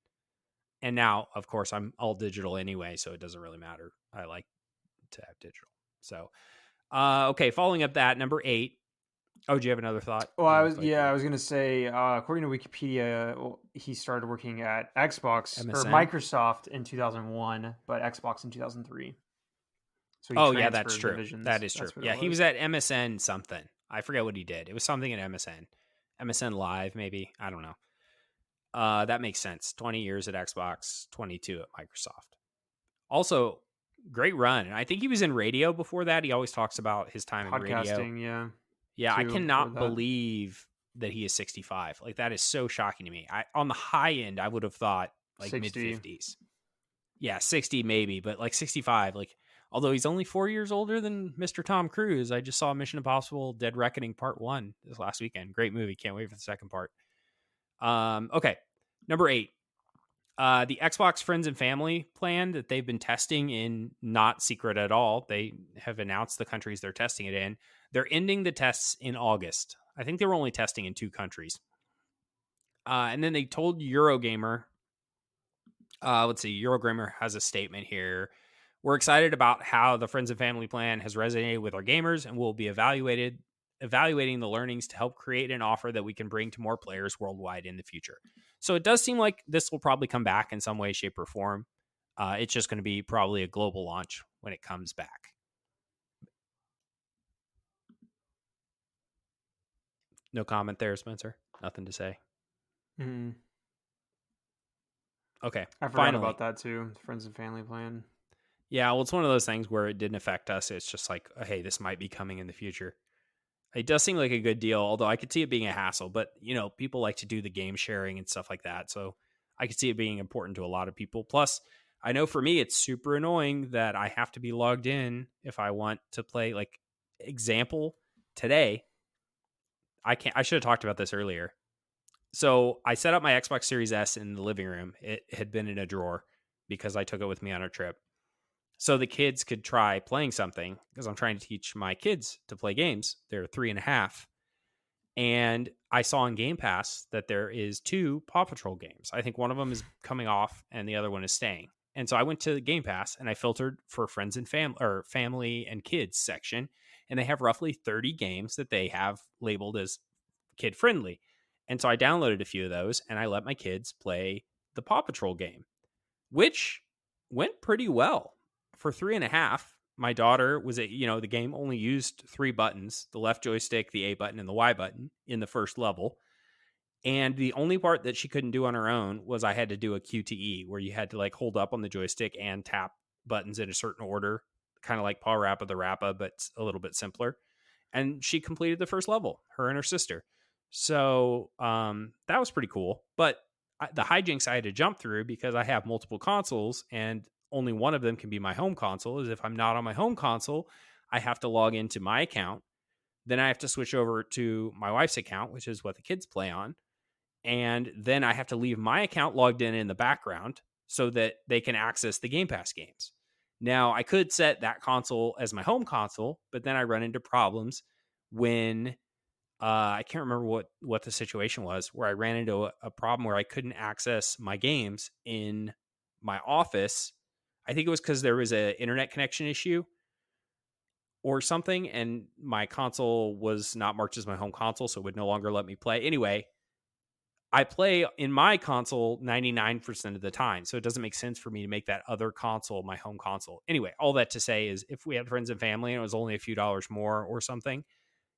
And now, of course, I'm all digital anyway, so it doesn't really matter. I like to have digital. So, okay, following up that, number 8. Oh, do you have another thought? Well, You I look was like you're gonna say, according to Wikipedia, he started working at Xbox or MSN. Microsoft in 2001, but Xbox in 2003. So he Oh, yeah, that's transferred true. That divisions. is true. That's what it Yeah, he was was. at MSN something. I forget what he did. It was something at MSN. MSN Live, maybe. I don't know. That makes sense. 20 years at Xbox, 22 at Microsoft. Also, great run. And I think he was in radio before that. He always talks about his time in radio. Podcasting, yeah, Yeah, I too. Before cannot that, believe that he is 65. Like, that is so shocking to me. On the high end, I would have thought like mid 60. 50s. Yeah, 60 maybe, but like 65. Like, although he's only 4 years older than Mr. Tom Cruise. I just saw Mission Impossible Dead Reckoning Part 1 this last weekend. Great movie. Can't wait for the second part. Okay. Number 8. The Xbox Friends and Family plan that they've been testing in not secret at all. They have announced the countries they're testing it in. They're ending the tests in August. I think they were only testing in 2 countries. And then they told Eurogamer, let's see, Eurogamer has a statement here. We're excited about how the Friends and Family plan has resonated with our gamers and will be evaluating the learnings to help create an offer that we can bring to more players worldwide in the future. So it does seem like this will probably come back in some way, shape, or form. It's just going to be probably a global launch when it comes back. No comment there, Spencer. Nothing to say. Mm. Okay. I forgot Finally. about that too. Friends and Family plan. Yeah, well, it's one of those things where it didn't affect us. It's just like, hey, this might be coming in the future. It does seem like a good deal, although I could see it being a hassle. But, people like to do the game sharing and stuff like that. So I could see it being important to a lot of people. Plus, I know for me, it's super annoying that I have to be logged in if I want to play. Like, example, today, I should have talked about this earlier. So I set up my Xbox Series S in the living room. It had been in a drawer because I took it with me on a trip. So the kids could try playing something because I'm trying to teach my kids to play games. They're 3.5. And I saw on Game Pass that there is 2 Paw Patrol games. I think one of them is coming off and the other one is staying. And so I went to Game Pass and I filtered for friends and family and kids section. And they have roughly 30 games that they have labeled as kid friendly. And so I downloaded a few of those and I let my kids play the Paw Patrol game, which went pretty well. For 3.5, my daughter the game only used 3 buttons, the left joystick, the A button, and the Y button in the first level. And the only part that she couldn't do on her own was I had to do a QTE where you had to hold up on the joystick and tap buttons in a certain order, kind of like Paw Rappa the Rappa, but a little bit simpler. and she completed the first level, her and her sister. So that was pretty cool. But the hijinks I had to jump through, because I have multiple consoles and only one of them can be my home console, is if I'm not on my home console, I have to log into my account. Then I have to switch over to my wife's account, which is what the kids play on. And then I have to leave my account logged in the background so that they can access the Game Pass games. Now, I could set that console as my home console, but then I run into problems when I can't remember what the situation was, where I ran into a problem where I couldn't access my games in my office. I think it was because there was an internet connection issue or something, and my console was not marked as my home console, so it would no longer let me play. Anyway, I play in my console 99% of the time, so it doesn't make sense for me to make that other console my home console. Anyway, all that to say is, if we had friends and family and it was only a few dollars more or something,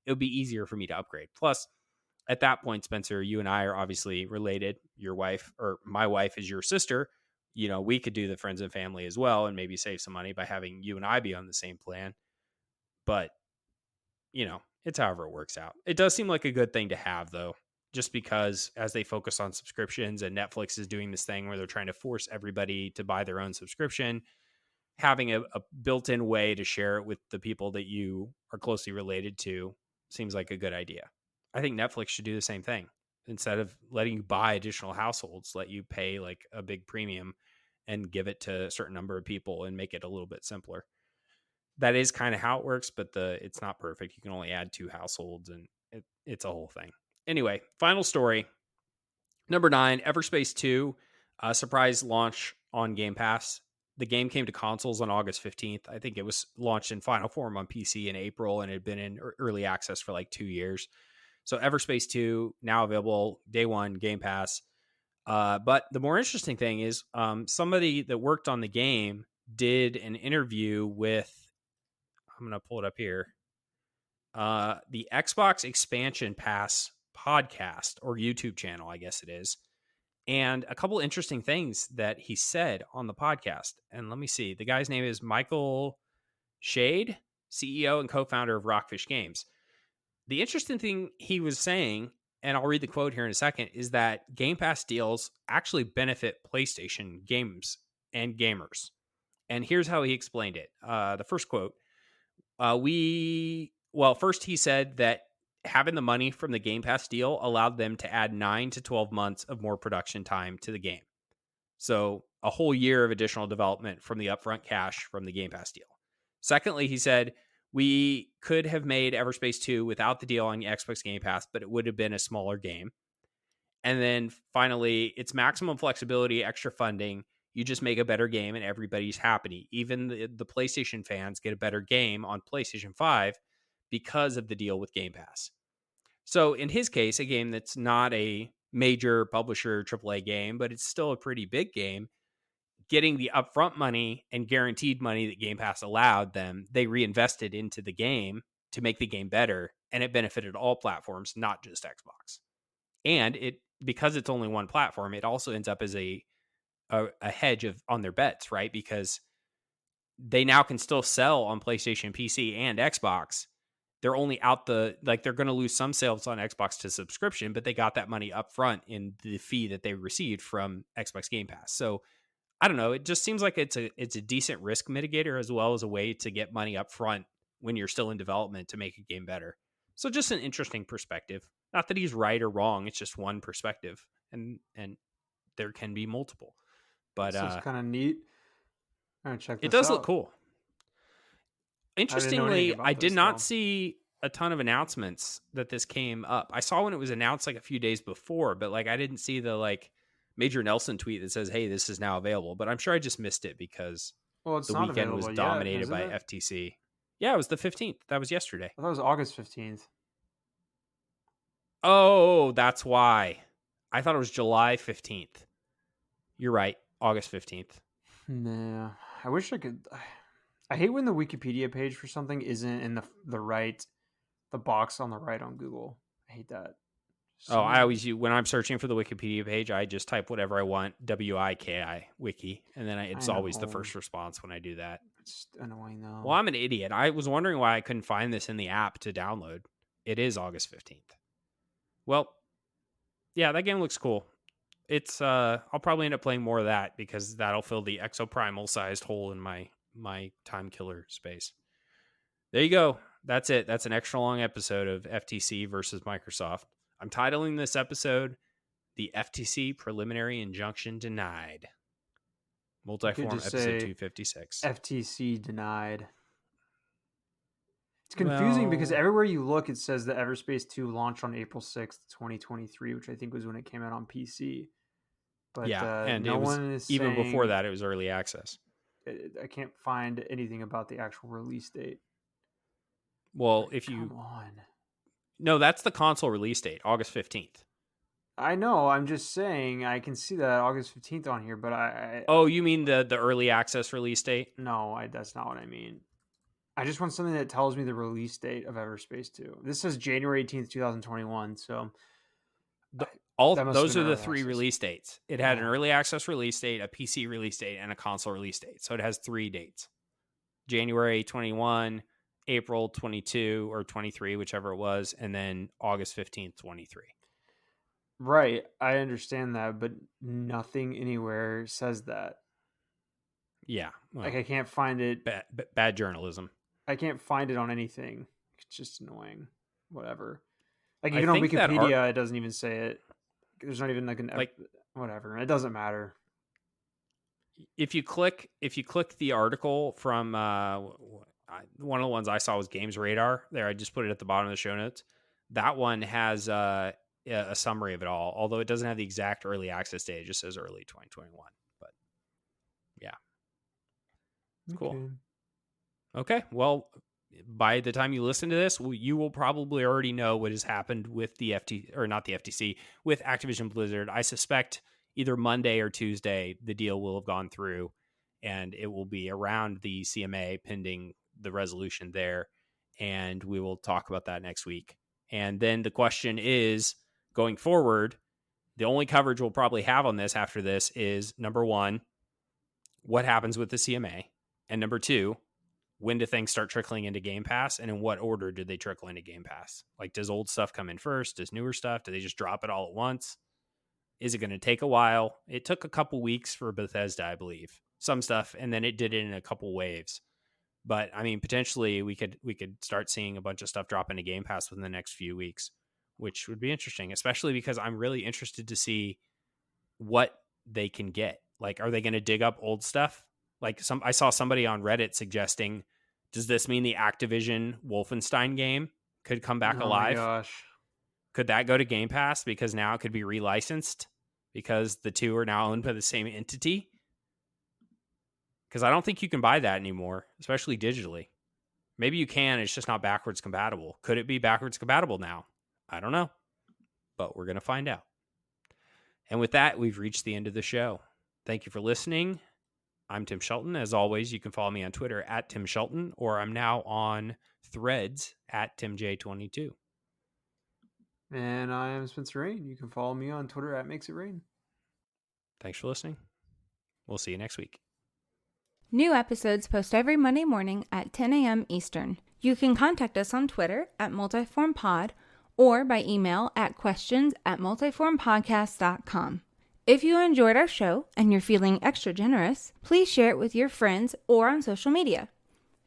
it would be easier for me to upgrade. Plus, at that point, Spencer, you and I are obviously related. Your wife, or my wife, is your sister. You know, we could do the friends and family as well and maybe save some money by having you and I be on the same plan. But, you know, it's however it works out. It does seem like a good thing to have, though, just because as they focus on subscriptions, and Netflix is doing this thing where they're trying to force everybody to buy their own subscription, having a built-in way to share it with the people that you are closely related to seems like a good idea. I think Netflix should do the same thing. Instead of letting you buy additional households, let you pay like a big premium and give it to a certain number of people and make it a little bit simpler. That is kind of how it works, but it's not perfect. You can only add 2 households, and it's a whole thing. Anyway, final story. Number 9, Everspace 2, surprise launch on Game Pass. The game came to consoles on August 15th. I think it was launched in final form on PC in April, and it had been in early access for like 2 years. So Everspace 2, now available day one, Game Pass. But the more interesting thing is somebody that worked on the game did an interview with, I'm going to pull it up here, the Xbox Expansion Pass podcast, or YouTube channel, I guess it is. And a couple interesting things that he said on the podcast. And let me see. The guy's name is Michael Shade, CEO and co-founder of Rockfish Games. The interesting thing he was saying, and I'll read the quote here in a second, is that Game Pass deals actually benefit PlayStation games and gamers. And here's how he explained it. The first quote, first he said that having the money from the Game Pass deal allowed them to add 9 to 12 months of more production time to the game. So a whole year of additional development from the upfront cash from the Game Pass deal. Secondly, he said, we could have made Everspace 2 without the deal on Xbox Game Pass, but it would have been a smaller game. And then finally, it's maximum flexibility, extra funding. You just make a better game and everybody's happy. Even the PlayStation fans get a better game on PlayStation 5 because of the deal with Game Pass. So in his case, a game that's not a major publisher AAA game, but it's still a pretty big game, getting the upfront money and guaranteed money that Game Pass allowed them, they reinvested into the game to make the game better, and it benefited all platforms, not just Xbox. And because it's only one platform, it also ends up as a hedge on their bets, right? Because they now can still sell on PlayStation, PC, and Xbox. They're only out they're going to lose some sales on Xbox to subscription, but they got that money up front in the fee that they received from Xbox Game Pass. So I don't know. It just seems like it's a decent risk mitigator, as well as a way to get money up front when you're still in development to make a game better. So just an interesting perspective. Not that he's right or wrong. It's just one perspective, and there can be multiple. But this looks kind of neat. I'm gonna check this out. It does look cool. Interestingly, I did not see a ton of announcements that this came up. I saw when it was announced like a few days before, but like I didn't see the Major Nelson tweet that says, "Hey, this is now available." But I'm sure I just missed it because the weekend was dominated by FTC. Yeah, it was the 15th. That was yesterday. I thought it was August 15th. Oh, that's why. I thought it was July 15th. You're right. August 15th. Nah, I wish I could. I hate when the Wikipedia page for something isn't in the box on the right on Google. I hate that. I always use, when I'm searching for the Wikipedia page, I just type whatever I want, WIKI, wiki, and then it's always the first response when I do that. It's annoying though. Well, I'm an idiot. I was wondering why I couldn't find this in the app to download. It is August 15th. Well, yeah, that game looks cool. It's I'll probably end up playing more of that because that'll fill the Exoprimal sized hole in my time killer space. There you go. That's it. That's an extra long episode of FTC versus Microsoft. I'm titling this episode The FTC Preliminary Injunction Denied. Multiform episode 256. FTC denied. It's confusing because everywhere you look, it says that Everspace 2 launched on April 6th, 2023, which I think was when it came out on PC. But yeah, and no it was, one is even saying, before that, it was early access. I can't find anything about the actual release date. Well, Come on. No, that's the console release date, August 15th. I know. I'm just saying I can see that August 15th on here, but Oh, you mean the early access release date? No, that's not what I mean. I just want something that tells me the release date of Everspace 2. This says January 18th, 2021, so... Those are the three release dates. It had an early access release date, a PC release date, and a console release date. So it has 3 dates. January 21, April 22 or 23, whichever it was, and then August 15th, 23. Right, I understand that, but nothing anywhere says that. Yeah. Well, I can't find it. Bad journalism. I can't find it on anything. It's just annoying. Whatever. Even on Wikipedia, it doesn't even say it. There's not even whatever. It doesn't matter. If you click the article from one of the ones I saw was Games Radar. There, I just put it at the bottom of the show notes. That one has a summary of it all, although it doesn't have the exact early access date. It just says early 2021. But yeah, it's cool. Okay, well, by the time you listen to this, you will probably already know what has happened with the FTC, with Activision Blizzard. I suspect either Monday or Tuesday, the deal will have gone through and it will be around the CMA pending the resolution there. And we will talk about that next week. And then the question is, going forward, the only coverage we'll probably have on this after this is, number one, what happens with the CMA? And number two, when do things start trickling into Game Pass, and in what order do they trickle into Game Pass? Like, does old stuff come in first? Does newer stuff? Do they just drop it all at once? Is it going to take a while? It took a couple weeks for Bethesda, I believe, some stuff, and then it did it in a couple waves. But I mean, potentially we could start seeing a bunch of stuff drop into Game Pass within the next few weeks, which would be interesting, especially because I'm really interested to see what they can get. Like, are they going to dig up old stuff? Like I saw somebody on Reddit suggesting, does this mean the Activision Wolfenstein game could come back alive? Oh my gosh. Could that go to Game Pass because now it could be relicensed because the two are now owned by the same entity? Because I don't think you can buy that anymore, especially digitally. Maybe you can, it's just not backwards compatible. Could it be backwards compatible now? I don't know, but we're going to find out. And with that, we've reached the end of the show. Thank you for listening. I'm Tim Shelton. As always, you can follow me on Twitter at Tim Shelton, or I'm now on Threads at TimJ22. And I am Spencer Rain. You can follow me on Twitter at Makes It Rain. Thanks for listening. We'll see you next week. New episodes post every Monday morning at 10 a.m. Eastern. You can contact us on Twitter at MultiformPod or by email at questions@multiformpodcast.com. If you enjoyed our show and you're feeling extra generous, please share it with your friends or on social media.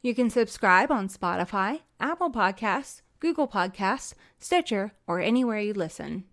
You can subscribe on Spotify, Apple Podcasts, Google Podcasts, Stitcher, or anywhere you listen.